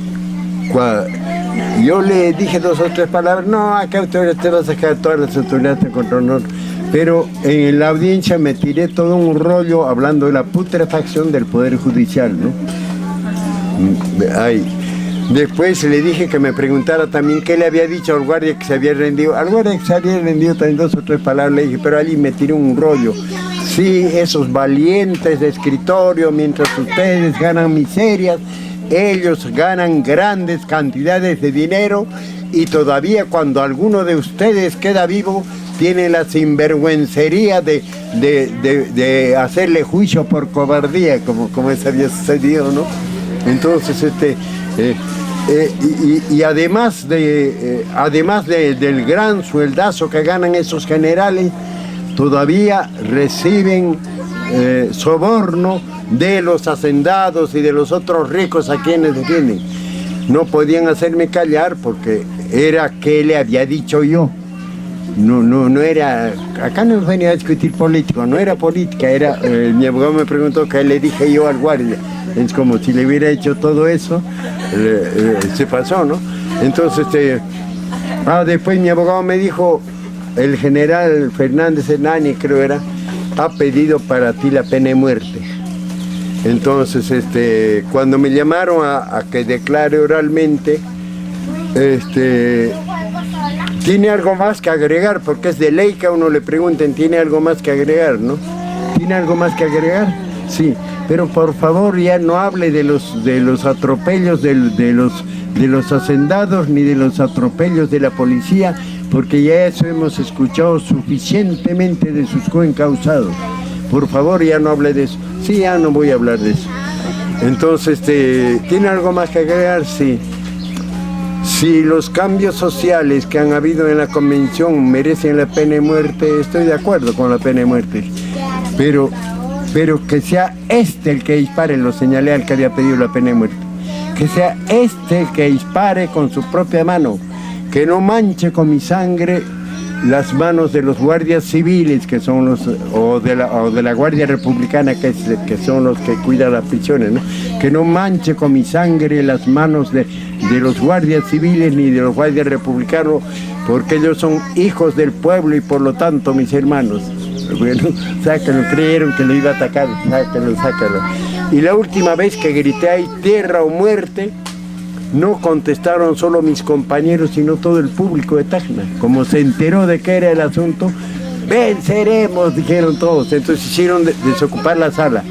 yo le dije 2 o 3 palabras, no, acá usted va a sacar todas las autoridades contra honor. Pero en la audiencia me tiré todo un rollo hablando de la putrefacción del Poder Judicial, ¿no? Ay. Después le dije que me preguntara también qué le había dicho al guardia que se había rendido. Al guardia que se había rendido también 2 o 3 palabras le dije, pero allí me tiró un rollo. Sí, esos valientes de escritorio, mientras ustedes ganan miserias, ellos ganan grandes cantidades de dinero y todavía cuando alguno de ustedes queda vivo, tiene la sinvergüencería de hacerle juicio por cobardía, como eso había sucedido, ¿no? Entonces, y además del gran sueldazo que ganan esos generales, todavía reciben soborno de los hacendados y de los otros ricos a quienes defienden. No podían hacerme callar porque era que le había dicho yo. No era, acá no venía a discutir político, no era política, era, mi abogado me preguntó qué le dije yo al guardia. Es como si le hubiera hecho todo eso, se pasó, ¿no? Entonces, después mi abogado me dijo, el general Fernández Hernani, creo era, ha pedido para ti la pena de muerte. Entonces, cuando me llamaron a que declare oralmente, tiene algo más que agregar, porque es de ley que a uno le pregunten, ¿tiene algo más que agregar, no? ¿Tiene algo más que agregar? Sí, pero por favor ya no hable de los atropellos de los hacendados ni de los atropellos de la policía, porque ya eso hemos escuchado suficientemente de sus coencausados. Por favor ya no hable de eso. Sí, ya no voy a hablar de eso. Entonces, ¿tiene algo más que agregar? Sí. Si los cambios sociales que han habido en la convención merecen la pena de muerte, estoy de acuerdo con la pena de muerte. Pero que sea el que dispare, lo señalé al que había pedido la pena de muerte. Que sea el que dispare con su propia mano. Que no manche con mi sangre las manos de los guardias civiles, que son los, o de la Guardia Republicana, que son los que cuidan las prisiones, ¿no? Que no manche con mi sangre las manos de los guardias civiles ni de los guardias republicanos, porque ellos son hijos del pueblo y por lo tanto mis hermanos. Bueno, sácalo, creyeron que lo iba a atacar, sácalo. Y la última vez que grité ahí, tierra o muerte, no contestaron solo mis compañeros, sino todo el público de Tacna. Como se enteró de qué era el asunto, venceremos, dijeron todos. Entonces hicieron desocupar la sala.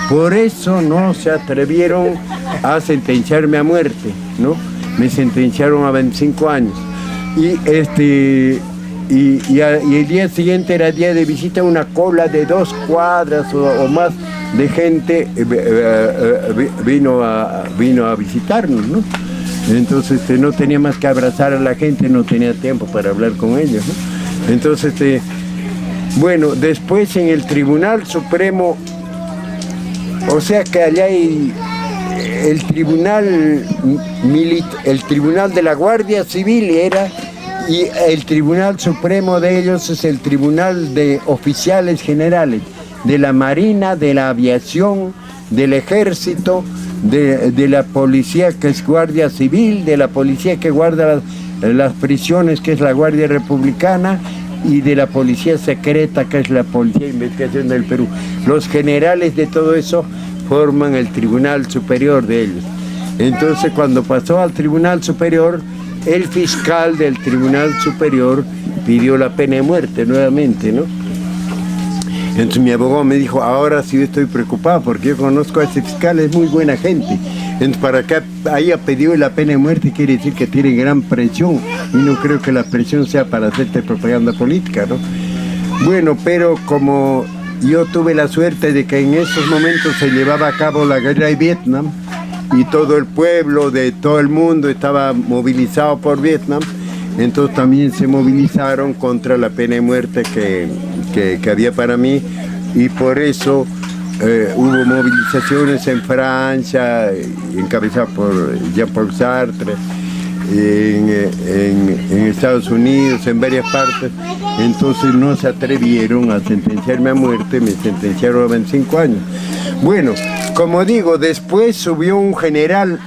Por eso no se atrevieron a sentenciarme a muerte, ¿no? Me sentenciaron a 25 años. Y el día siguiente era día de visita, una cola de 2 cuadras o más de gente vino a visitarnos, ¿no? Entonces no tenía más que abrazar a la gente, no tenía tiempo para hablar con ellos, ¿no? Entonces, bueno, después en el Tribunal Supremo, o sea que allá hay el Tribunal de la Guardia Civil era, y el Tribunal Supremo de ellos es el Tribunal de Oficiales Generales, de la Marina, de la Aviación, del Ejército, de la Policía, que es Guardia Civil, de la Policía que guarda las prisiones, que es la Guardia Republicana, y de la Policía Secreta, que es la Policía de Investigación del Perú. Los generales de todo eso forman el Tribunal Superior de ellos. Entonces, cuando pasó al Tribunal Superior, el fiscal del Tribunal Superior pidió la pena de muerte nuevamente, ¿no? Entonces mi abogado me dijo, ahora sí estoy preocupado porque yo conozco a ese fiscal, es muy buena gente. Entonces para que haya pedido la pena de muerte quiere decir que tiene gran presión y no creo que la presión sea para hacerte propaganda política, ¿no? Bueno, pero como yo tuve la suerte de que en esos momentos se llevaba a cabo la guerra de Vietnam y todo el pueblo de todo el mundo estaba movilizado por Vietnam, entonces también se movilizaron contra la pena de muerte que había para mí y por eso hubo movilizaciones en Francia, encabezadas por Jean-Paul Sartre, en Estados Unidos, en varias partes. Entonces no se atrevieron a sentenciarme a muerte, me sentenciaron a 25 años. Bueno, como digo, después subió un general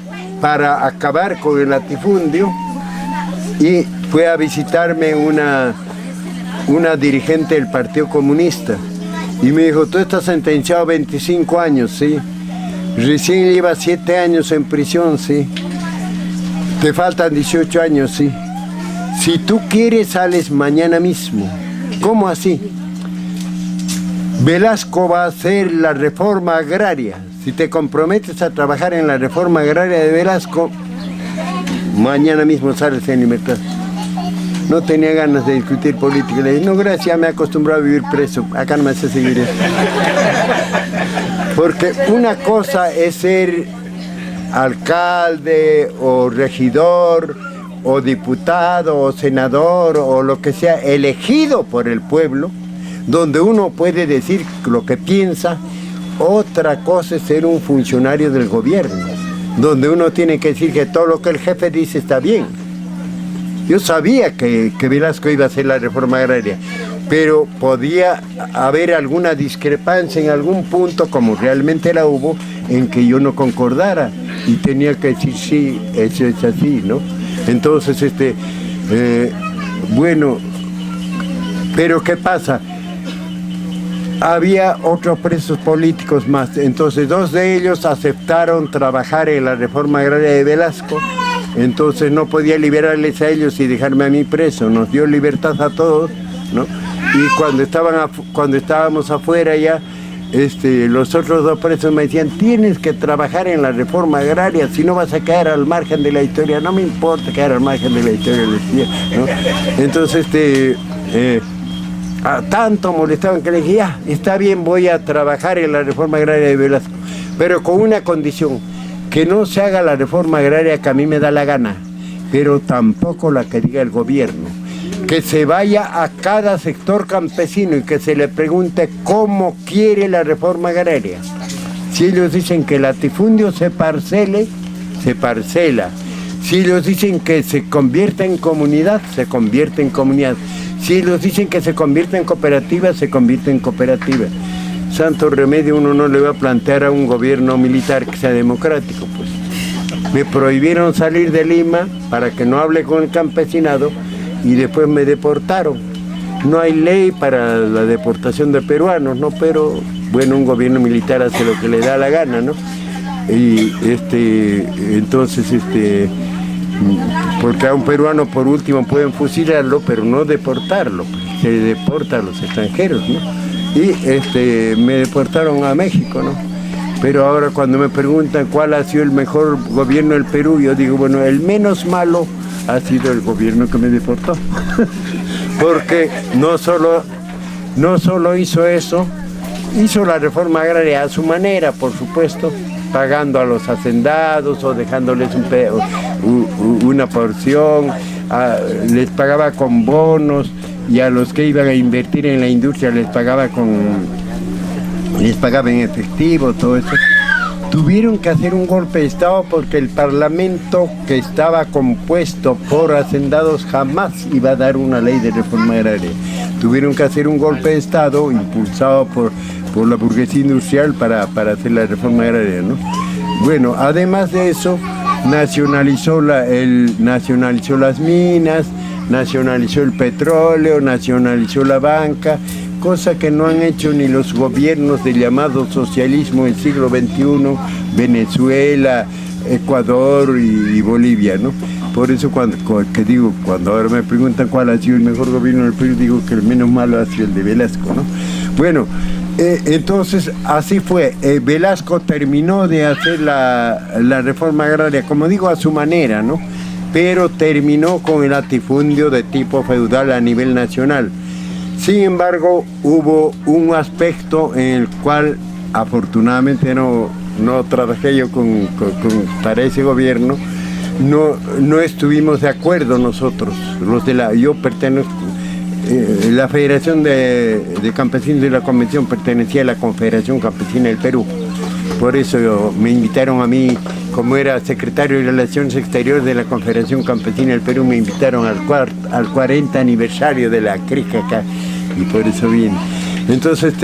para acabar con el latifundio y fue a visitarme una dirigente del Partido Comunista y me dijo, tú estás sentenciado a 25 años, ¿sí? Recién lleva 7 años en prisión, sí. Te faltan 18 años, sí. Si tú quieres, sales mañana mismo. ¿Cómo así? Velasco va a hacer la reforma agraria. Si te comprometes a trabajar en la reforma agraria de Velasco, mañana mismo sales en libertad. No tenía ganas de discutir política. Le dije, no, gracias, me he acostumbrado a vivir preso. Acá no me hace seguir eso. Porque una cosa es ser alcalde o regidor o diputado o senador o lo que sea, elegido por el pueblo, donde uno puede decir lo que piensa. Otra cosa es ser un funcionario del gobierno, donde uno tiene que decir que todo lo que el jefe dice está bien. Yo sabía que Velasco iba a hacer la reforma agraria, pero podía haber alguna discrepancia en algún punto, como realmente la hubo, en que yo no concordara y tenía que decir sí, eso es así, ¿no? Entonces, bueno, pero ¿qué pasa? Había otros presos políticos más, entonces 2 de ellos aceptaron trabajar en la reforma agraria de Velasco, entonces no podía liberarles a ellos y dejarme a mí preso, nos dio libertad a todos, ¿no? Y cuando estábamos afuera ya, los otros 2 presos me decían, tienes que trabajar en la reforma agraria, si no vas a quedar al margen de la historia. No me importa quedar al margen de la historia, ¿no? Entonces, tanto molestaban que le dije, ya, está bien, voy a trabajar en la reforma agraria de Velasco, pero con una condición, que no se haga la reforma agraria que a mí me da la gana, pero tampoco la que diga el gobierno. Que se vaya a cada sector campesino y que se le pregunte cómo quiere la reforma agraria. Si ellos dicen que el latifundio se parcele, se parcela. Si ellos dicen que se convierta en comunidad, se convierte en comunidad. Si ellos dicen que se convierta en cooperativa, se convierte en cooperativa. Santo remedio uno no le va a plantear a un gobierno militar que sea democrático, pues. Me prohibieron salir de Lima para que no hable con el campesinado y después me deportaron. No hay ley para la deportación de peruanos, ¿no? Pero, bueno, un gobierno militar hace lo que le da la gana, ¿no? Y, entonces, porque a un peruano por último pueden fusilarlo, pero no deportarlo, se deporta a los extranjeros, ¿no? Y, me deportaron a México, ¿no? Pero ahora cuando me preguntan cuál ha sido el mejor gobierno del Perú, yo digo, bueno, el menos malo ha sido el gobierno que me deportó. Porque no solo hizo eso, hizo la reforma agraria a su manera, por supuesto, pagando a los hacendados o dejándoles una porción, les pagaba con bonos, y a los que iban a invertir en la industria les pagaba en efectivo, todo eso. Tuvieron que hacer un golpe de Estado porque el Parlamento, que estaba compuesto por hacendados, jamás iba a dar una ley de reforma agraria. Tuvieron que hacer un golpe de Estado impulsado por la burguesía industrial para hacer la reforma agraria, ¿no? Bueno, además de eso, nacionalizó las minas, nacionalizó el petróleo, nacionalizó la banca, cosa que no han hecho ni los gobiernos del llamado socialismo del siglo XXI, Venezuela, Ecuador y Bolivia, ¿no? Por eso cuando ahora me preguntan cuál ha sido el mejor gobierno del Perú, digo que el menos malo ha sido el de Velasco, ¿no? Bueno, entonces así fue. Velasco terminó de hacer la reforma agraria, como digo, a su manera, ¿no? Pero terminó con el latifundio de tipo feudal a nivel nacional. Sin embargo, hubo un aspecto en el cual afortunadamente no trabajé yo para ese gobierno, no estuvimos de acuerdo nosotros, yo pertenezco, la Federación de Campesinos de la Convención pertenecía a la Confederación Campesina del Perú. Por eso me invitaron a mí, como era secretario de Relaciones Exteriores de la Confederación Campesina del Perú, me invitaron al 40 aniversario de la CRICACA, y por eso vine. Entonces,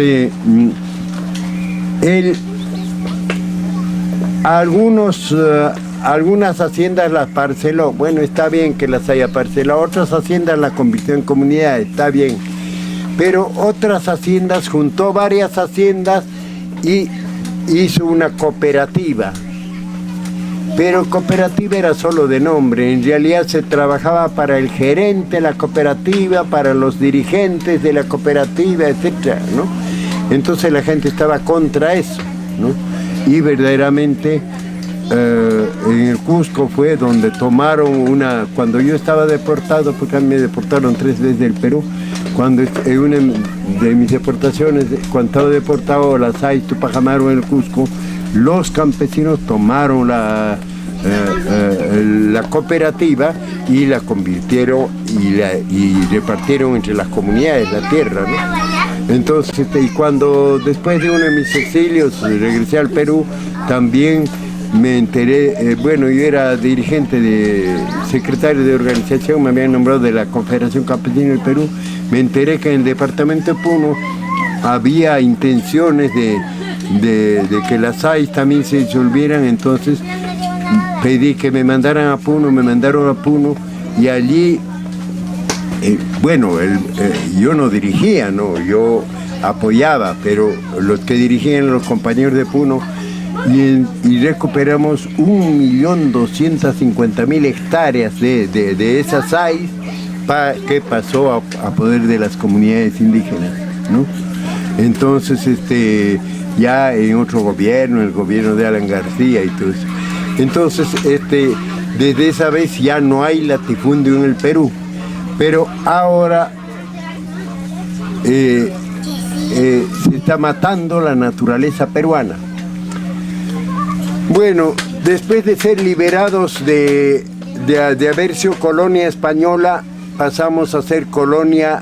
algunas haciendas las parceló, bueno, está bien que las haya parcelado, otras haciendas las convirtió en comunidad, está bien, pero otras haciendas, juntó varias haciendas y hizo una cooperativa, pero cooperativa era solo de nombre, en realidad se trabajaba para el gerente de la cooperativa, para los dirigentes de la cooperativa, etcétera, ¿no? Entonces la gente estaba contra eso, ¿no? Y verdaderamente en el Cusco fue donde tomaron cuando yo estaba deportado, porque a mí me deportaron 3 veces del Perú, cuando en una de mis deportaciones, cuando estaba deportado a la SAIS Tupajamaro en el Cusco, los campesinos tomaron la cooperativa y la convirtieron y repartieron entre las comunidades la tierra, ¿no? Entonces, y cuando después de uno de mis exilios regresé al Perú, también me enteré, bueno, yo era secretario de organización, me habían nombrado de la Confederación Campesina del Perú, me enteré que en el departamento de Puno había intenciones de que las SAIS también se disolvieran, entonces pedí que me mandaran a Puno, me mandaron a Puno y allí, bueno, yo no dirigía, no, yo apoyaba, pero los que dirigían eran los compañeros de Puno y recuperamos 1.250.000 hectáreas de esas SAIS que pasó a poder de las comunidades indígenas, ¿no? Entonces, ya en otro gobierno, el gobierno de Alan García y todo eso. Entonces, desde esa vez ya no hay latifundio en el Perú, pero ahora se está matando la naturaleza peruana. Bueno, después de ser liberados de haber sido colonia española, pasamos a ser colonia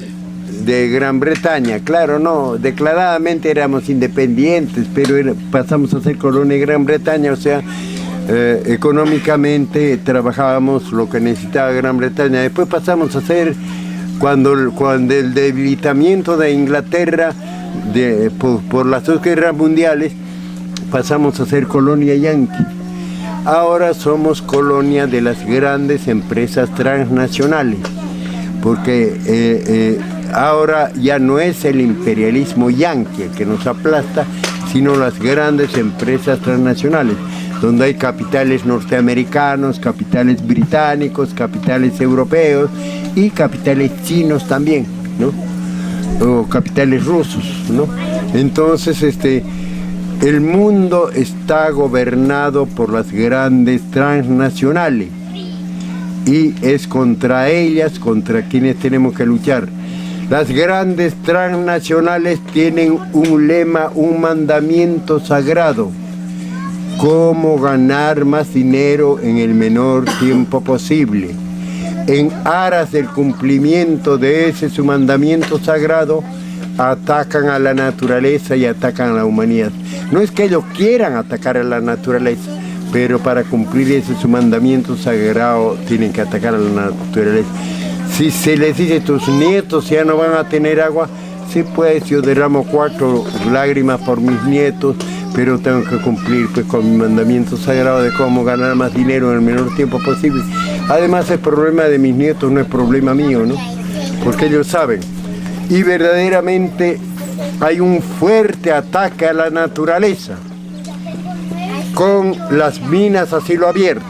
de Gran Bretaña. Claro, no, declaradamente éramos independientes, pero pasamos a ser colonia de Gran Bretaña, o sea, económicamente trabajábamos lo que necesitaba Gran Bretaña. Después pasamos a ser, cuando el debilitamiento de Inglaterra por las 2 guerras mundiales, pasamos a ser colonia yanqui. Ahora somos colonia de las grandes empresas transnacionales, porque ahora ya no es el imperialismo yanqui el que nos aplasta, sino las grandes empresas transnacionales, donde hay capitales norteamericanos, capitales británicos, capitales europeos y capitales chinos también, ¿no? O capitales rusos, ¿no? Entonces, el mundo está gobernado por las grandes transnacionales y es contra ellas contra quienes tenemos que luchar. Las grandes transnacionales tienen un lema, un mandamiento sagrado: cómo ganar más dinero en el menor tiempo posible. En aras del cumplimiento de ese su mandamiento sagrado, atacan a la naturaleza y atacan a la humanidad. No es que ellos quieran atacar a la naturaleza, pero para cumplir ese su mandamiento sagrado tienen que atacar a la naturaleza. Si se les dice tus nietos ya no van a tener agua, sí, pues yo derramo 4 lágrimas por mis nietos, pero tengo que cumplir pues con mi mandamiento sagrado de cómo ganar más dinero en el menor tiempo posible. Además el problema de mis nietos no es problema mío, ¿no? Porque ellos saben. Y verdaderamente hay un fuerte ataque a la naturaleza con las minas a cielo abierto.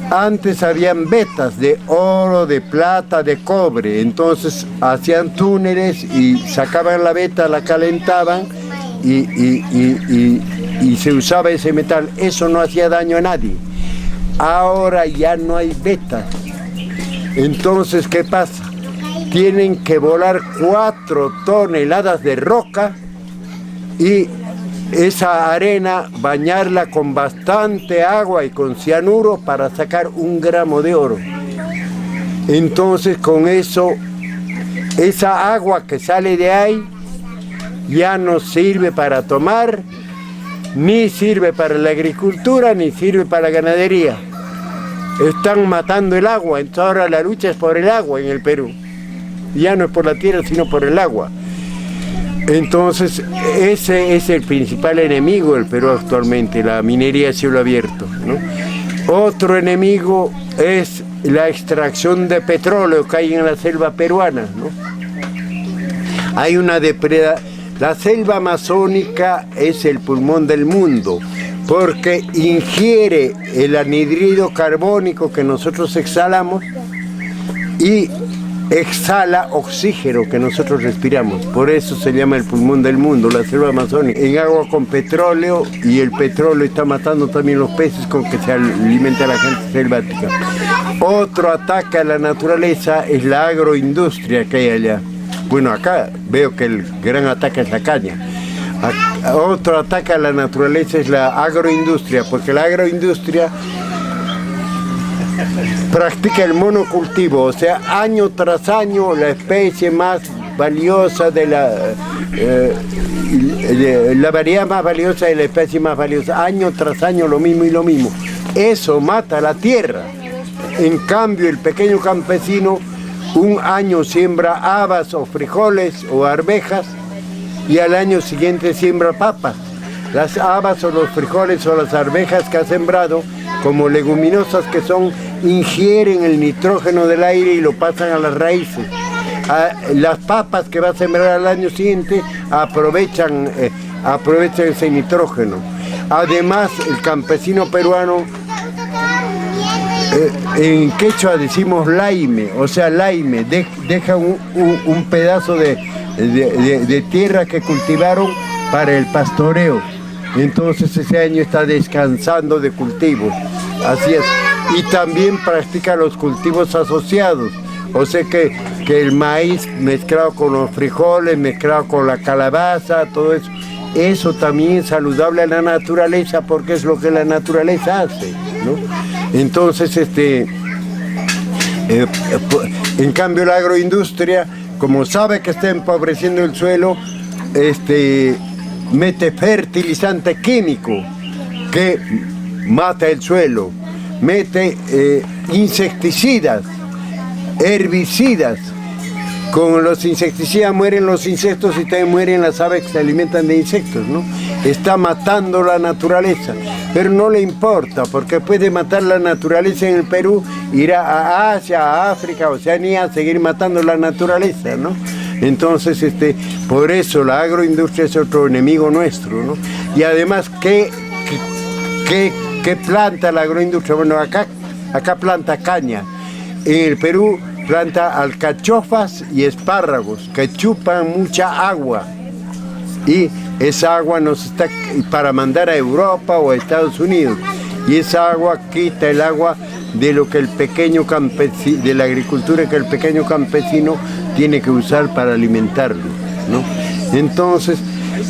Antes habían vetas de oro, de plata, de cobre, entonces hacían túneles y sacaban la veta, la calentaban y se usaba ese metal. Eso no hacía daño a nadie. Ahora ya no hay vetas. Entonces, ¿qué pasa? Tienen que volar 4 toneladas de roca y esa arena bañarla con bastante agua y con cianuro para sacar 1 gramo de oro. Entonces con eso, esa agua que sale de ahí ya no sirve para tomar, ni sirve para la agricultura, ni sirve para la ganadería. Están matando el agua, entonces ahora la lucha es por el agua en el Perú. Ya no es por la tierra, sino por el agua. Entonces, ese es el principal enemigo del Perú actualmente, la minería a cielo abierto, ¿no? Otro enemigo es la extracción de petróleo que hay en la selva peruana, ¿no? Hay una La selva amazónica es el pulmón del mundo porque ingiere el anhídrido carbónico que nosotros exhalamos y exhala oxígeno que nosotros respiramos. Por eso se llama el pulmón del mundo, la selva amazónica. En agua con petróleo, y el petróleo está matando también los peces con que se alimenta la gente selvática. Otro ataque a la naturaleza es la agroindustria que hay allá. Bueno, acá veo que el gran ataque es la caña. Otro ataque a la naturaleza es la agroindustria, porque la agroindustria practica el monocultivo, o sea, año tras año la especie más valiosa de la variedad más valiosa de la especie más valiosa, año tras año lo mismo y lo mismo. Eso mata la tierra. En cambio, el pequeño campesino un año siembra habas o frijoles o arvejas y al año siguiente siembra papas. Las habas o los frijoles o las arvejas que ha sembrado, como leguminosas que son, ingieren el nitrógeno del aire y lo pasan a las raíces. Las papas que va a sembrar al año siguiente aprovechan ese nitrógeno. Además, el campesino peruano, en quechua decimos laime, o sea, laime, deja un pedazo de tierra que cultivaron para el pastoreo. Entonces ese año está descansando de cultivos, así es. Y también practica los cultivos asociados, o sea que el maíz mezclado con los frijoles, mezclado con la calabaza, todo eso. Eso también es saludable a la naturaleza porque es lo que la naturaleza hace, ¿no? Entonces, en cambio la agroindustria, como sabe que está empobreciendo el suelo, mete fertilizante químico que mata el suelo, mete insecticidas, herbicidas. Con los insecticidas mueren los insectos y también mueren las aves que se alimentan de insectos, ¿no? Está matando la naturaleza, pero no le importa, porque puede matar la naturaleza en el Perú, ir a Asia, a África, a Oceanía, a seguir matando la naturaleza, ¿no? Entonces, por eso la agroindustria es otro enemigo nuestro, ¿no? Y además, ¿qué planta la agroindustria? Bueno, acá planta caña. En el Perú planta alcachofas y espárragos que chupan mucha agua. Y esa agua nos está para mandar a Europa o a Estados Unidos. Y esa agua quita el agua de lo que el pequeño campesino, de la agricultura que el pequeño campesino tiene que usar para alimentarlo, ¿no? Entonces,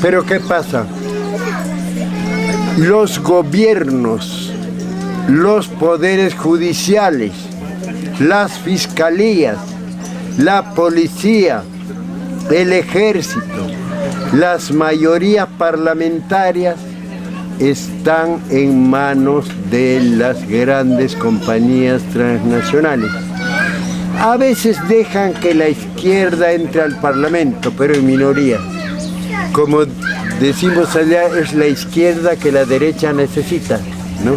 ¿pero qué pasa? Los gobiernos, los poderes judiciales, las fiscalías, la policía, el ejército, las mayorías parlamentarias están en manos de las grandes compañías transnacionales. A veces dejan que la izquierda entre al Parlamento, pero en minoría. Como decimos allá, es la izquierda que la derecha necesita, ¿no?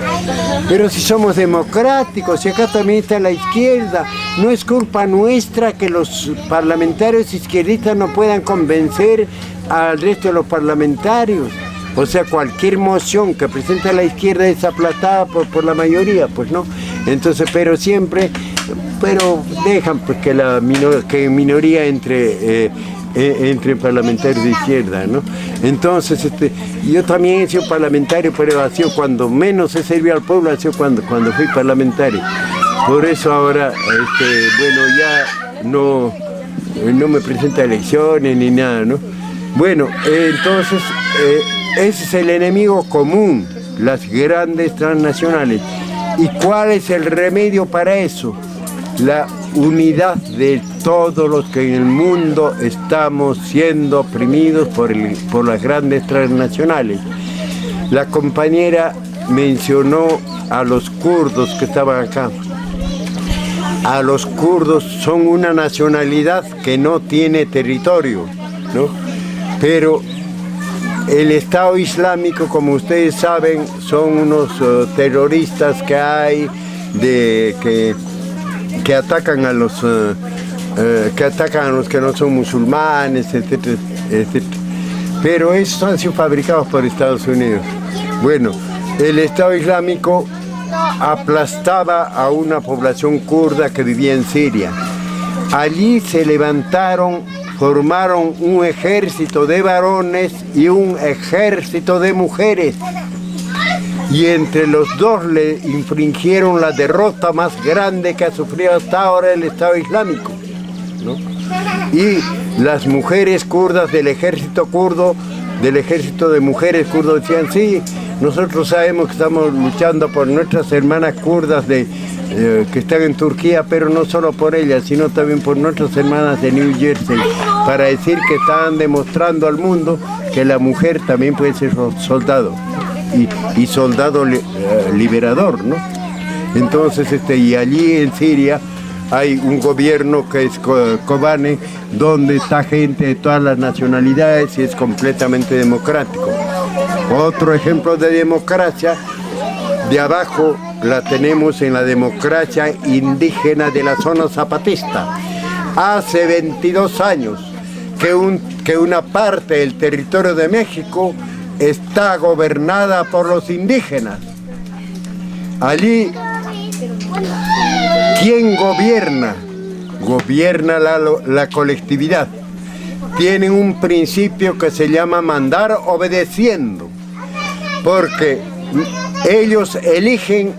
Pero si somos democráticos, y acá también está la izquierda, no es culpa nuestra que los parlamentarios izquierdistas no puedan convencer al resto de los parlamentarios. O sea, cualquier moción que presente la izquierda es aplastada por la mayoría, pues no. Entonces, pero dejan pues que en minoría entre parlamentarios de izquierda, ¿no? Entonces, yo también he sido parlamentario, pero ha sido cuando menos he servido al pueblo, ha sido cuando fui parlamentario. Por eso ahora, bueno, ya no me presenta a elecciones ni nada, ¿no? Bueno, entonces, ese es el enemigo común, las grandes transnacionales. ¿Y cuál es el remedio para eso? La unidad de todos los que en el mundo estamos siendo oprimidos por las grandes transnacionales. La compañera mencionó a los kurdos que estaban acá. A los kurdos son una nacionalidad que no tiene territorio, ¿no? Pero el Estado Islámico, como ustedes saben, son unos terroristas que hay que atacan a los que no son musulmanes, etcétera, etcétera. pero esos han sido fabricados por Estados Unidos. Bueno, el Estado Islámico aplastaba a una población kurda que vivía en Siria. Allí se levantaron, formaron un ejército de varones y un ejército de mujeres. Y entre los dos le infligieron la derrota más grande que ha sufrido hasta ahora el Estado Islámico, ¿no? Y las mujeres kurdas del ejército kurdo, del ejército de mujeres kurdos, decían: sí, nosotros sabemos que estamos luchando por nuestras hermanas kurdas que están en Turquía, pero no solo por ellas, sino también por nuestras hermanas de New Jersey, para decir que estaban demostrando al mundo que la mujer también puede ser soldado. Y soldado liberador, ¿no? Entonces, y allí en Siria hay un gobierno que es Kobane, donde está gente de todas las nacionalidades y es completamente democrático. Otro ejemplo de democracia, de abajo la tenemos en la democracia indígena de la zona zapatista. Hace 22 años que una parte del territorio de México está gobernada por los indígenas. Allí, ¿quién gobierna? Gobierna la colectividad. Tienen un principio que se llama mandar obedeciendo, porque ellos eligen,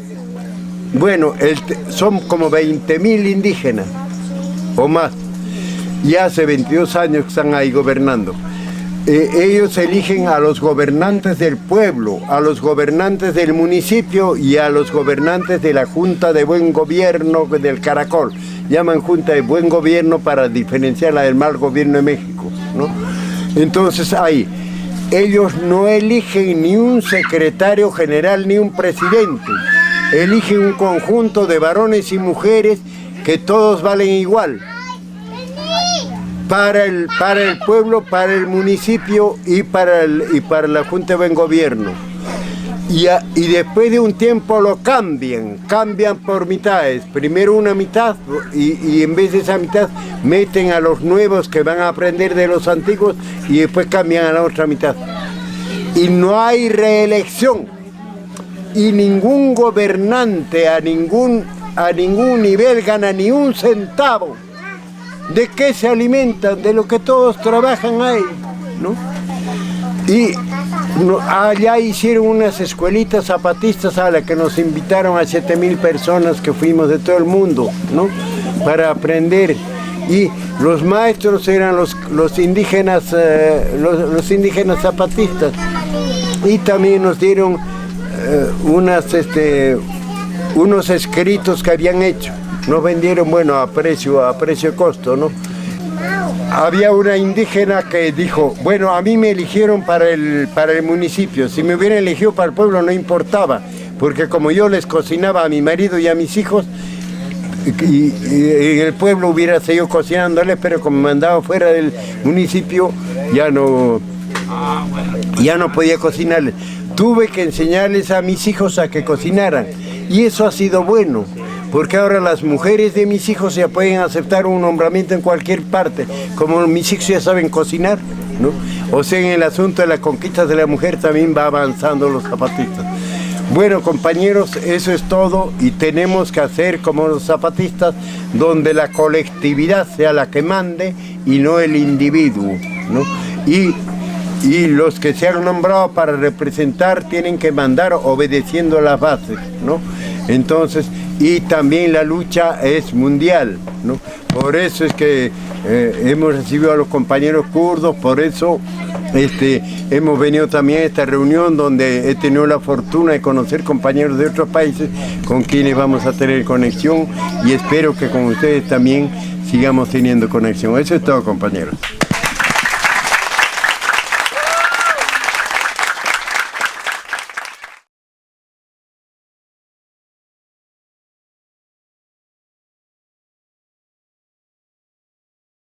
bueno, son como 20.000 indígenas o más, y hace 22 años que están ahí gobernando. Ellos eligen a los gobernantes del pueblo, a los gobernantes del municipio y a los gobernantes de la Junta de Buen Gobierno del Caracol. Llaman Junta de Buen Gobierno para diferenciarla del mal gobierno de México, ¿no? Entonces ahí, ellos no eligen ni un secretario general ni un presidente. Eligen un conjunto de varones y mujeres que todos valen igual. Para el pueblo, para el municipio y para la Junta de Buen Gobierno. Y después de un tiempo lo cambian por mitades. Primero una mitad y en vez de esa mitad meten a los nuevos que van a aprender de los antiguos y después cambian a la otra mitad. Y no hay reelección. Y ningún gobernante a ningún nivel gana ni un centavo. ¿De qué se alimentan? De lo que todos trabajan ahí, ¿no? Y allá hicieron unas escuelitas zapatistas a las que nos invitaron a 7.000 personas que fuimos de todo el mundo, ¿no? Para aprender. Y los maestros eran los indígenas zapatistas. Y también nos dieron unos escritos que habían hecho. Nos vendieron, bueno, a precio de costo, ¿no? Había una indígena que dijo: bueno, a mí me eligieron para el municipio, si me hubieran elegido para el pueblo no importaba, porque como yo les cocinaba a mi marido y a mis hijos, y en el pueblo hubiera seguido cocinándoles, pero como me mandaba fuera del municipio, ya no podía cocinarles. Tuve que enseñarles a mis hijos a que cocinaran, y eso ha sido bueno. Porque ahora las mujeres de mis hijos ya pueden aceptar un nombramiento en cualquier parte, como mis hijos ya saben cocinar, ¿no? O sea, en el asunto de las conquistas de la mujer también va avanzando los zapatistas. Bueno, compañeros, eso es todo y tenemos que hacer como los zapatistas, donde la colectividad sea la que mande y no el individuo, ¿no? Y los que se han nombrado para representar tienen que mandar obedeciendo las bases, ¿no? Entonces, y también la lucha es mundial, ¿no? Por eso es que hemos recibido a los compañeros kurdos, por eso hemos venido también a esta reunión donde he tenido la fortuna de conocer compañeros de otros países con quienes vamos a tener conexión y espero que con ustedes también sigamos teniendo conexión. Eso es todo, compañeros.